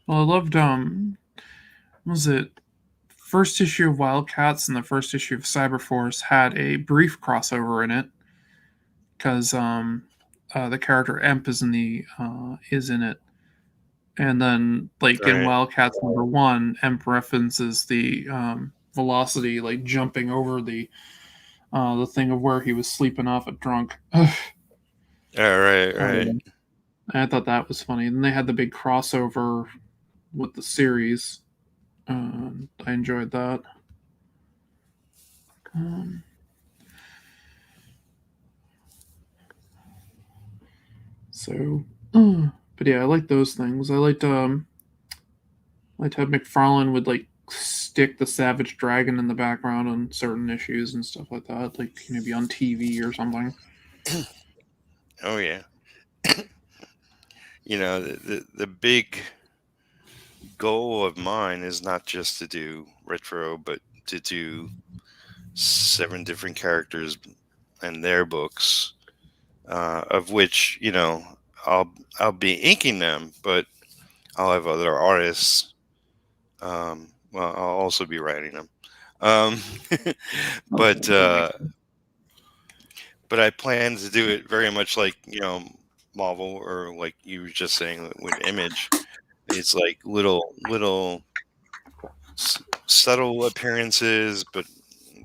Well, I loved was it first issue of Wildcats and the first issue of Cyberforce had a brief crossover in it because the character Emp is in it, And then, like in Right. Wildcats #1, Emp references the velocity, like jumping over the thing of where he was sleeping off a drunk. All right. Right. I thought that was funny. And then they had the big crossover with the series. I enjoyed that. Um, so, but yeah, I like those things. I liked how McFarlane would like stick the Savage Dragon in the background on certain issues and stuff like that, like maybe on TV or something. Oh yeah. The big goal of mine is not just to do retro, but to do 7 different characters and their books, of which I'll be inking them, but I'll have other artists. Well, I'll also be writing them. Um, Okay, but that makes uh, sense. but I plan to do it very much like Marvel, or like you were just saying with Image. It's like little subtle appearances, but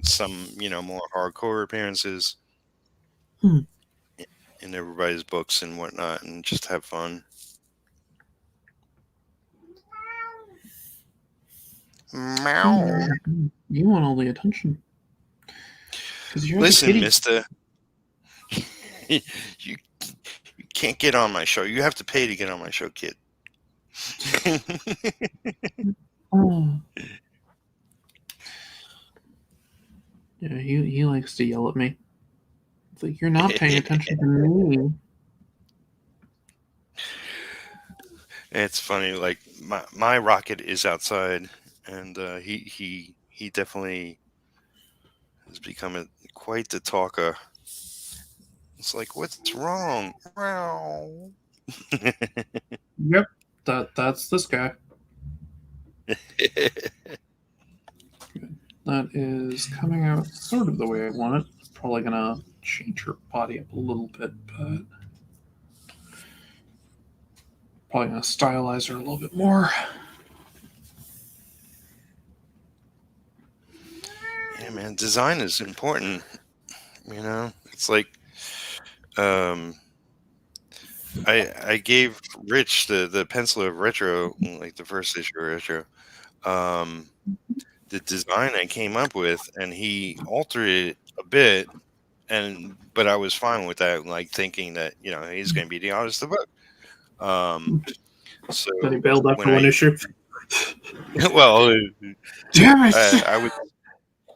some more hardcore appearances Hmm. in everybody's books and whatnot, and just have fun. Meow. You want all the attention because you're the Listen, kitty. Mister, you you can't get on my show. You have to pay to get on my show, kid. Oh, yeah, he likes to yell at me. It's like you're not paying attention to me. It's funny. Like my rocket is outside, and he definitely has become quite the talker. It's like, what's wrong? Meow. Yep, that's this guy. That is coming out sort of the way I want it. Probably gonna change her body up a little bit, but probably gonna stylize her a little bit more. Yeah, man, design is important. It's like, um, I gave Rich the pencil of Retro, like the first issue of Retro. Um, the design I came up with, and he altered it a bit, but I was fine with that, like thinking that he's going to be the artist of the book. So Then he bailed when after one I issue. well, Damn it!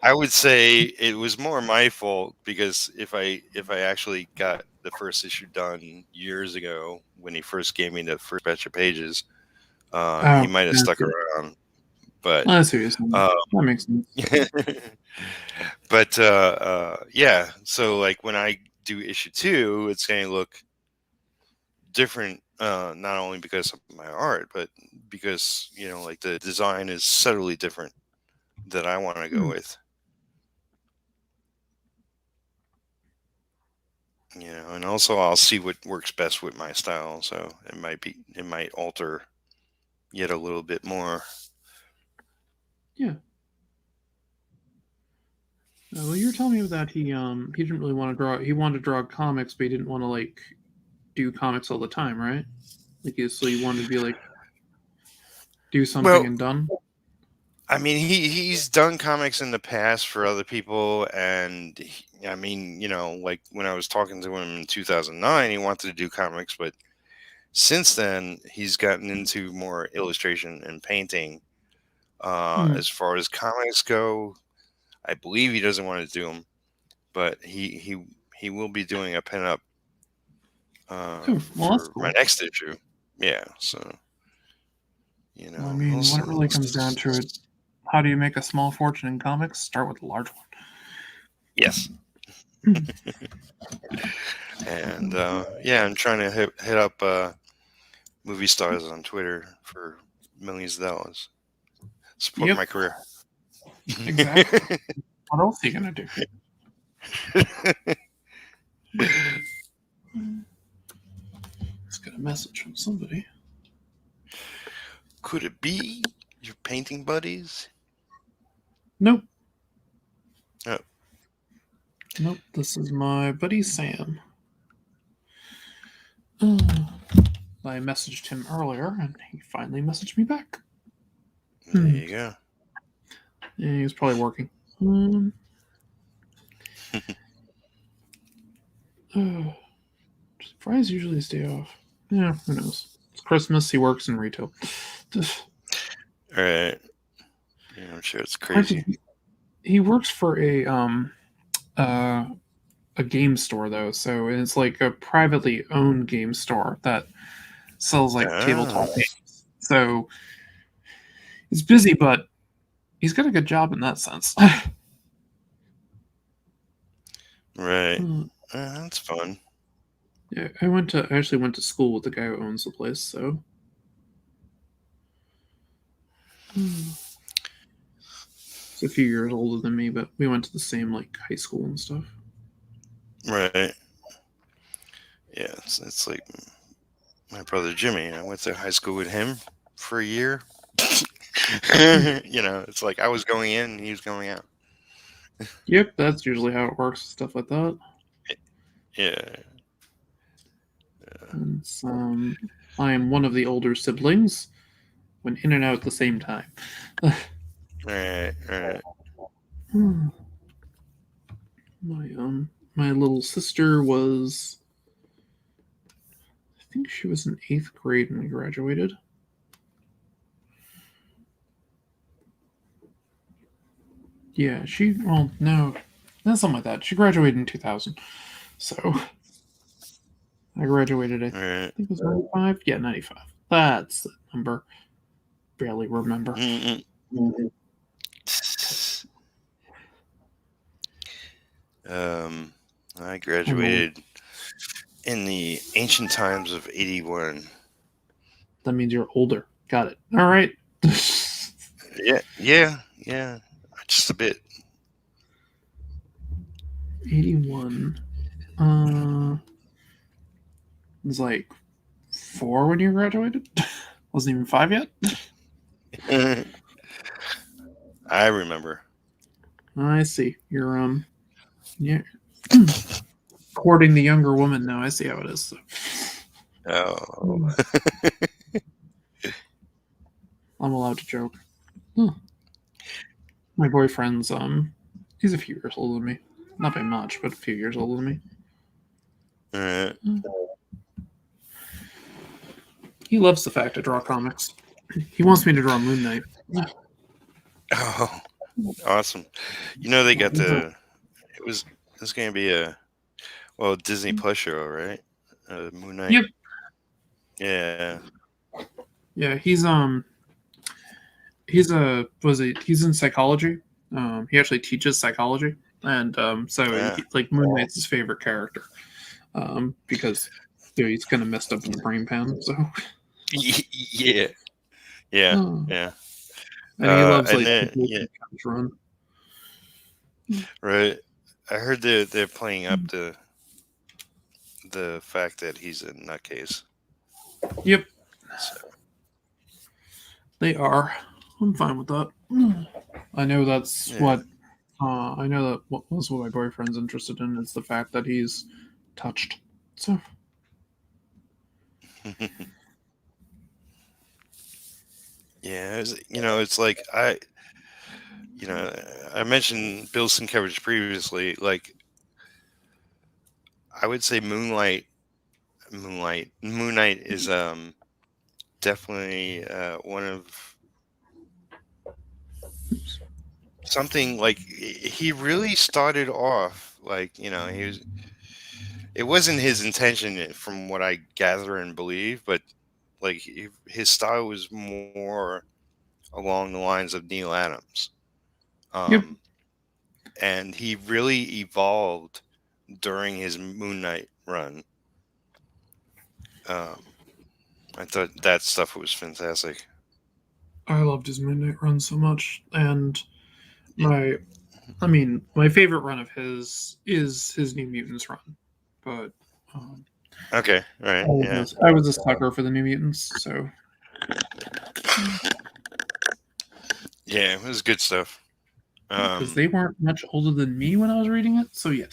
I would say it was more my fault, because if I actually got the first issue done years ago when he first gave me the first batch of pages, he Oh, might have stuck okay. around. But I see what you're saying. um, That makes sense. yeah. So like when I do issue 2, it's going to look different. Not only because of my art, but because like the design is subtly different that I want to go Hmm. with. And also I'll see what works best with my style. So it might alter yet a little bit more. Yeah. Well, you were telling me that he didn't really want to draw. He wanted to draw comics, but he didn't want to like do comics all the time, right? So you wanted to be like do something Well, and done. I mean, he's done comics in the past for other people, and I mean, like when I was talking to him in 2009, he wanted to do comics, but since then he's gotten into more illustration and painting. Hmm. As far as comics go, I believe he doesn't want to do them, but he will be doing a pinup Oh, well, that's for my cool. next issue. Yeah, so Well, I we'll mean, when see. it really comes down to it, how do you make a small fortune in comics? Start with a large Yes, one. and yeah, I'm trying to hit up movie stars on Twitter for millions of dollars. Support Yep, my career. exactly. What else are you gonna do? Let's get a message from somebody. Could it be your painting buddies? Nope. Oh. Nope. This is my buddy Sam. I messaged him earlier, and he finally messaged me back. There you go. Yeah, he was probably working. Friday's usually his day off. Yeah, who knows? It's Christmas. He works in retail. All right. Yeah, I'm sure it's crazy. He works for a game store though, so it's like a privately owned game store that sells like tabletop games. So he's busy, but he's got a good job in that sense. Right. That's fun. Yeah, I actually went to school with the guy who owns the place, so he's a few years older than me, but we went to the same like high school and stuff. Right. Yeah, it's like my brother Jimmy. I went to high school with him for a year. It's like I was going in and he was going out. Yep, that's usually how it works, stuff like that. Yeah. And I am one of the older siblings, went in and out at the same time. Right. My little sister was, I think she was in 8th grade when we graduated. Yeah, no, something like that. She graduated in 2000. So I graduated, I think it was 95? Yeah, 95. That's the number. Barely remember. I graduated in the ancient times of 81. That means you're older. Got it. All right. Yeah. Just a bit. 81. It was like 4 when you graduated. Wasn't even 5 yet. I remember. I see. You're yeah, courting the younger woman now. I see how it is. So. Oh. I'm allowed to joke. My boyfriend's he's a few years older than me. Not by much, but a few years older than me. All right. He loves the fact I draw comics. He wants me to draw Moon Knight. Oh, awesome! They got it's going to be a Disney Plus show, right? Moon Knight. Yep. Yeah. Yeah, he's in psychology. He actually teaches psychology, and Moon Knight's his favorite character, because he's kind of messed up in the brain pan. So yeah. And he loves run. Right. I heard they're playing up the fact that he's a nutcase. Yep. So. They are. I'm fine with that. I know that's what. I know that what my boyfriend's interested in is the fact that he's touched. So. Yeah, it's like I mentioned Bill Sienkiewicz previously. Like, I would say Moon Knight is definitely one of something like he really started off like it wasn't his intention from what I gather and believe, but like his style was more along the lines of Neil Adams. And he really evolved during his Moon Knight run. I thought that stuff was fantastic. I loved his Moon Knight run so much, and my favorite run of his is his New Mutants run. But okay, right, I was a sucker for the New Mutants, so Yeah, it was good stuff. Because they weren't much older than me when I was reading it, so yeah.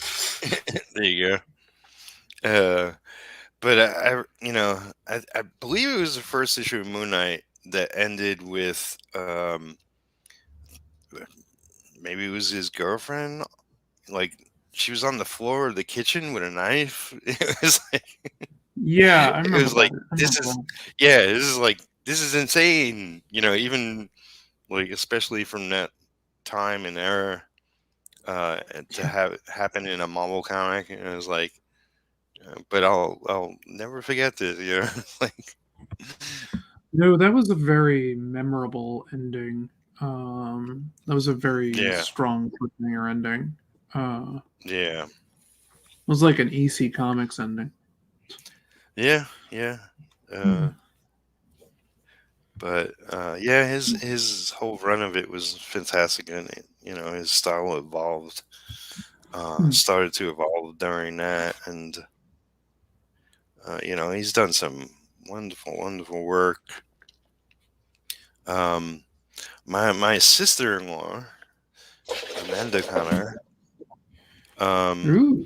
There you go. But I believe it was the first issue of Moon Knight that ended with maybe it was his girlfriend, like she was on the floor of the kitchen with a knife. It was like Yeah, I it remember was that. like I this remember is that. yeah, this is insane. Even like especially from that time and era, to have it happen in a Marvel comic, and it was like, but I'll never forget this. Like No, that was a very memorable ending. That was a very yeah, strong cliffhanger ending. It yeah, was like an EC Comics ending. yeah, yeah. Uh, Hmm. but yeah, his whole run of it was fantastic, and his style evolved, Hmm. started to evolve during that, and he's done some wonderful, wonderful work. Um, my sister-in-law Amanda Connor um, Ooh.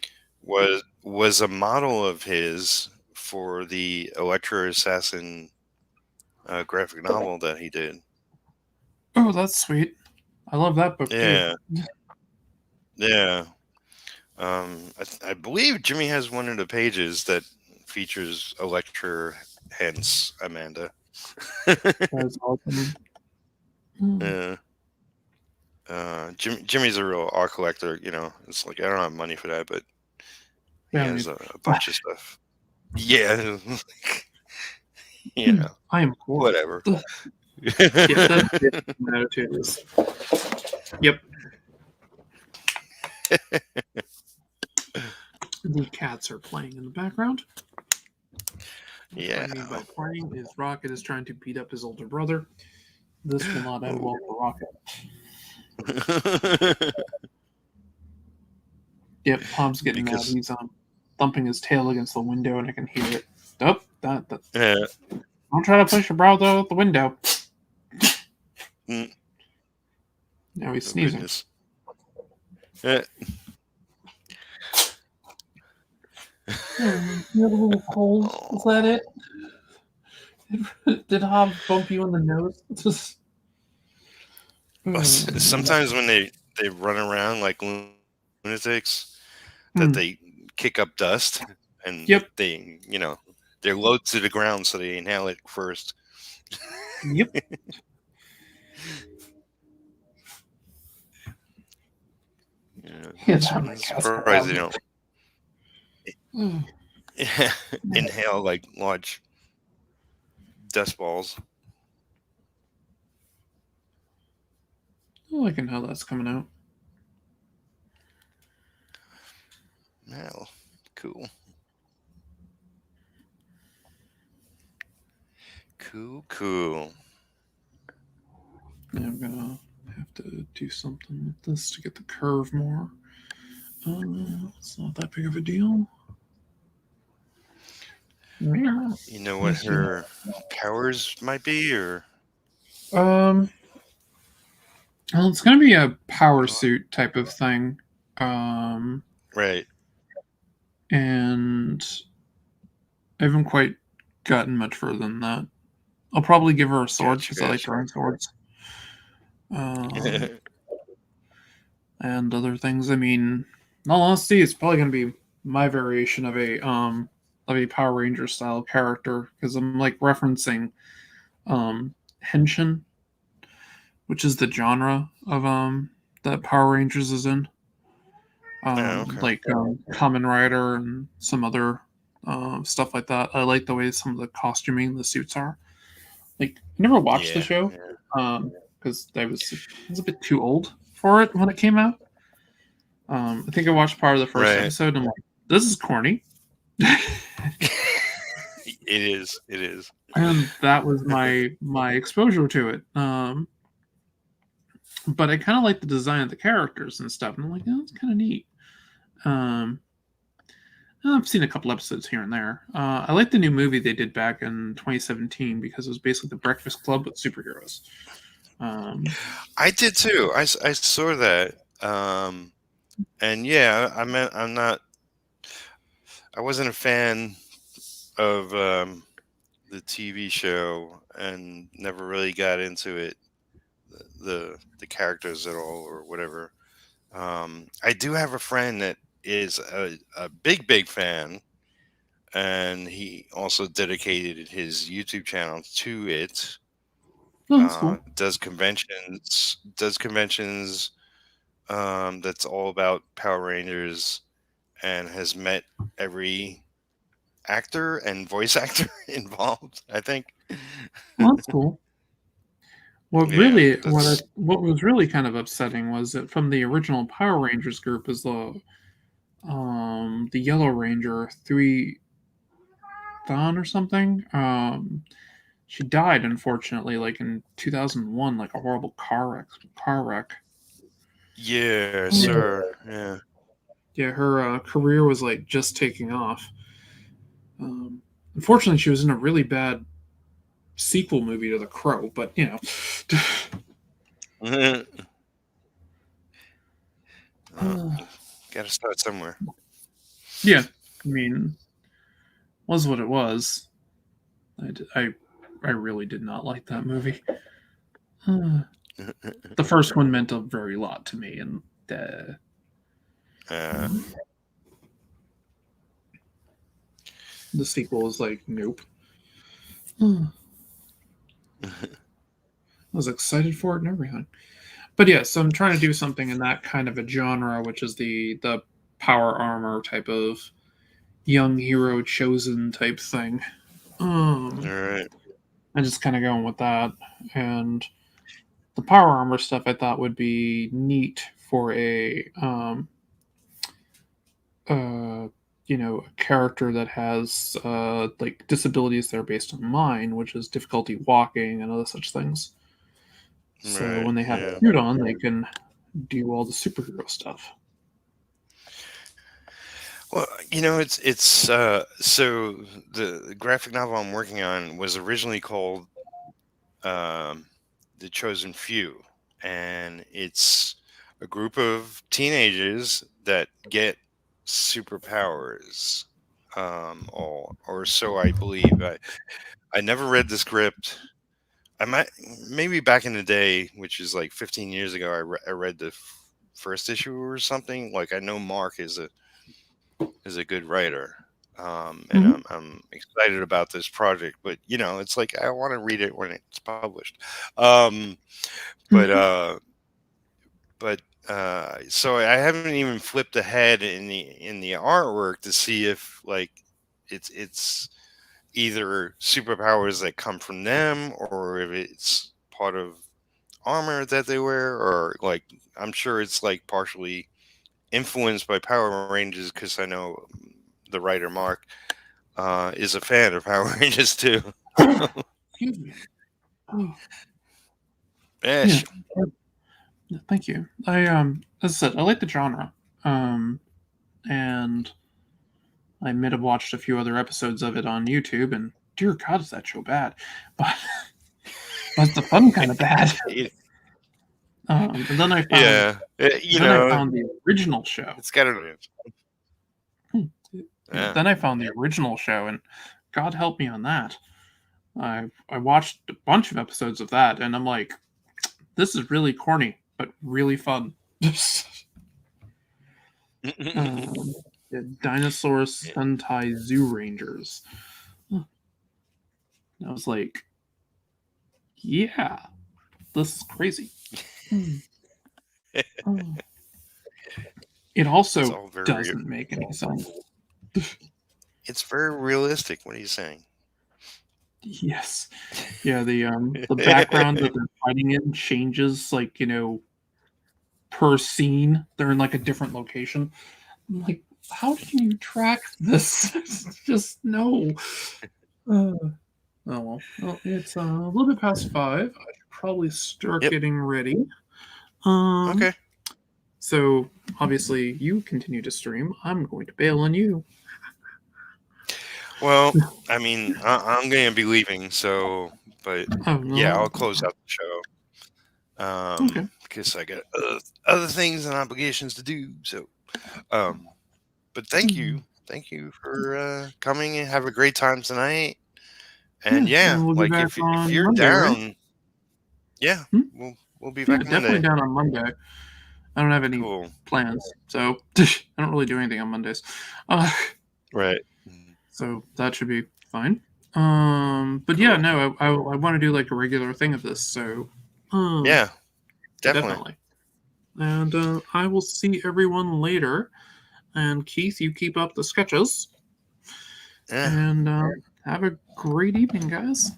was a model of his for the Electro Assassin graphic novel that he did. Oh, that's sweet. I love that book too. Yeah, yeah. I believe Jimmy has one of the pages that features Electra, hence Amanda. That's awesome. Hmm. Yeah. Jimmy's a real art collector. It's like I don't have money for that, but he Yeah, I has mean, a bunch of stuff. Yeah, I am poor. whatever. Yeah, that's the attitude is. Yep, the cats are playing in the background. What Yeah. I mean by playing is Rocket is trying to beat up his older brother. This will not end well for Rocket. Yep, Tom's getting mad. Because He's thumping his tail against the window, and I can hear it. Oh, that. yeah. Don't try to push your brother out the window. Mm, Now he's oh sneezing. goodness. Yeah. You have a little cold. Is Oh. that it? Did Hobbs bump you in the nose? Sometimes when they run around like lunatics, that Hmm. they kick up dust and Yep. they're low to the ground, so they inhale it first. Yep. Yeah, that my I'm cat's gonna surprised have they me. don't inhale like large dust balls. I liking how that's coming out. Wow, cool, cool. Yeah, I'm gonna have to do something with this to get the curve more. It's not that big of a deal. Let You know me what see. her powers might be, or Um, well, it's gonna be a power suit type of thing. Um, right? and I haven't quite gotten much further than that. I'll probably give her a sword Gotcha, because I like gotcha. throwing swords. Um, and other things. I mean, in all honesty, it's probably gonna be my variation of a Power Ranger style character because I'm like referencing henshin, which is the genre of that Power Rangers is in. Oh, okay. Like Kamen Rider and some other stuff like that. I like the way some of the costuming the suits are. Like I never watched the Yeah, show yeah. because I was a bit too old for it when it came out. I think I watched part of the first Right. episode and I'm like, this is corny. It is. It is. And that was my exposure to it. But I kind of like the design of the characters and stuff, and I'm like, oh, it's kind of neat. Um, I've seen a couple episodes here and there. I like the new movie they did back in 2017 because it was basically the Breakfast Club with superheroes. Um, I did too. I saw that. And yeah, I'm not. I wasn't a fan of the TV show and never really got into it, the characters at all or whatever. I do have a friend that is a big fan, and he also dedicated his YouTube channel to it. oh, that's cool. Does conventions. That's all about Power Rangers, and has met every actor and voice actor involved, I think. Well, that's cool. What Yeah, really, that's what was really kind of upsetting was that from the original Power Rangers group is the Yellow Ranger 3 Dawn or something. She died unfortunately, like in 2001, like a horrible Car wreck. yeah, Yeah, sir. Yeah. yeah, her career was like just taking off. Um, Unfortunately, she was in a really bad sequel movie to The Crow, but you know, uh, Got to start somewhere. yeah. I mean, was what it was. I really did not like that movie. Uh, the first one meant a very lot to me, and uh, the sequel is like, nope. I was excited for it and everything. But yeah, so I'm trying to do something in that kind of a genre, which is the power armor type of young hero chosen type thing. all Um, right. I'm just kind of going with that, and the power armor stuff I thought would be neat for uh, a character that has like disabilities that are based on mine, which is difficulty walking and other such things. So Right. when they have a Yeah. suit on, they can do all the superhero stuff. Well, it's so the graphic novel I'm working on was originally called um, The Chosen Few, and it's a group of teenagers that get superpowers. Or so I believe. I never read the script. I might maybe back in the day, which is like 15 years ago. I read the first issue or something. Like I know Mark is a good writer, and Hmm. I'm excited about this project. But it's like I want to read it when it's published. Um, but Hmm. uh, but so I haven't even flipped ahead in the artwork to see if like it's either superpowers that come from them or if it's part of armor that they wear, or like I'm sure it's like partially influenced by Power Rangers because I know the writer Mark is a fan of Power Rangers too. Excuse me. Oh, Yeah, yeah. Thank you. As I said, I like the genre. Um, and I admit I've watched a few other episodes of it on YouTube, and dear God, is that show bad? But but the fun kind of bad. And then I found yeah, then I found the original show. it's got an Hmm. yeah. Then I found the original show, and God help me on that. I watched a bunch of episodes of that, and I'm like, this is really corny, but really fun. um, yeah, Dinosaur Sentai Zoo Rangers. Huh. I was like, yeah, this is crazy. Hmm. Oh. It It's also all very doesn't make any sense. it's very realistic. What are you saying? Yes. Yeah, the background that they're fighting in changes like, per scene. They're in like a different location. I'm like, how can you track this? Just no. Uh, oh well. Well, it's a little bit past 5. I should probably start Yep. getting ready. Um, Okay. so obviously you continue to stream. I'm going to bail on you. Well, I mean, I'm gonna be leaving, so but Oh yeah, no. I'll close out the show. Okay. Because I got other things and obligations to do. So, um, but Hmm. thank you for coming and have a great time tonight. And Yeah, yeah, and we'll be like back if on you're Monday, right? down, yeah, Hmm? we'll be Yeah, back definitely Monday. down on Monday. I don't have any Cool. plans, so I don't really do anything on Mondays. Uh, Right. Mhm. so that should be fine. But yeah, Cool. no, I want to do like a regular thing of this, so Yeah, definitely. definitely. And I will see everyone later. And Keith, you keep up the sketches, Yeah. and have a great evening, guys.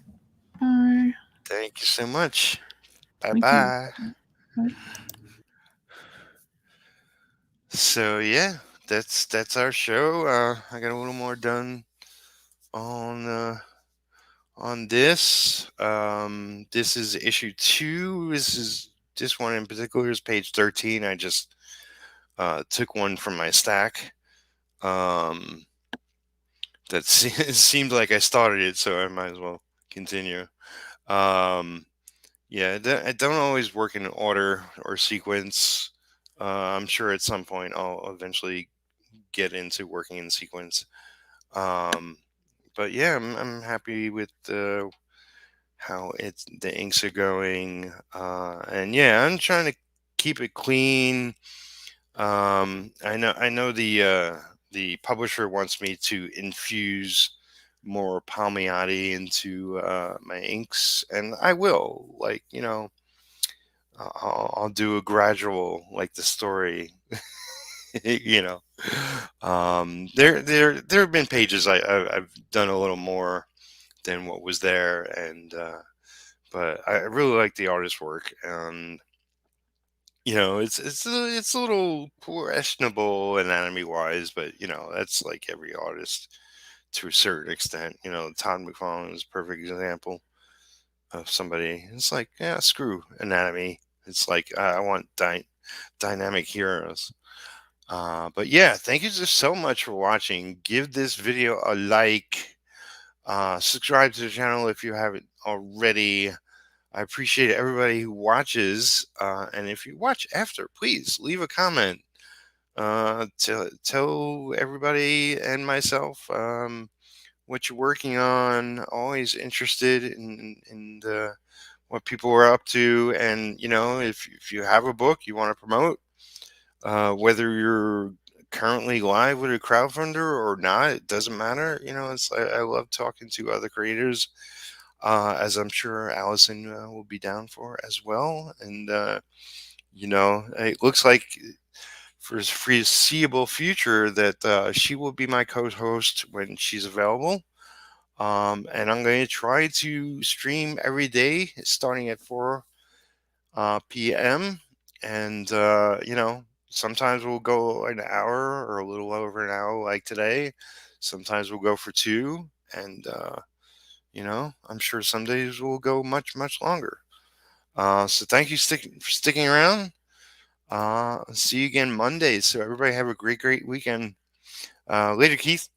Bye. Thank you so much. Bye Thank you. bye. Bye. So yeah, that's our show. I got a little more done on this. This is issue 2. This one in particular is page 13. I just took one from my stack. Um, it seemed like I started it, so I might as well continue. Um, yeah, I don't always work in order or sequence. I'm sure at some point I'll eventually get into working in sequence. Um, but yeah, I'm happy with how the inks are going, and yeah, I'm trying to keep it clean. I know the publisher wants me to infuse more Palmiotti into my inks, and I will. Like, I'll do a gradual, like the story. you know, there have been pages I've done a little more than what was there, and but I really like the artist work, and it's a little questionable anatomy wise, but that's like every artist to a certain extent. Todd McFarlane is a perfect example of somebody. It's like, yeah, screw anatomy. It's like I want dynamic heroes. But yeah, thank you just so much for watching. Give this video a like. Subscribe to the channel if you haven't already. I appreciate everybody who watches. And if you watch after, please leave a comment. Tell everybody and myself what you're working on. Always interested in what people are up to. And, if you have a book you want to promote, whether you're currently live with a crowdfunder or not, it doesn't matter. I love talking to other creators, as I'm sure Allison will be down for as well. And it looks like for the foreseeable future that she will be my co-host when she's available. And I'm going to try to stream every day starting at 4 p.m. And sometimes we'll go an hour or a little over an hour like today. Sometimes we'll go for 2, and I'm sure some days we'll go much, much longer. So thank you for sticking around. See you again Monday. So everybody have a great, great weekend. Later, Keith.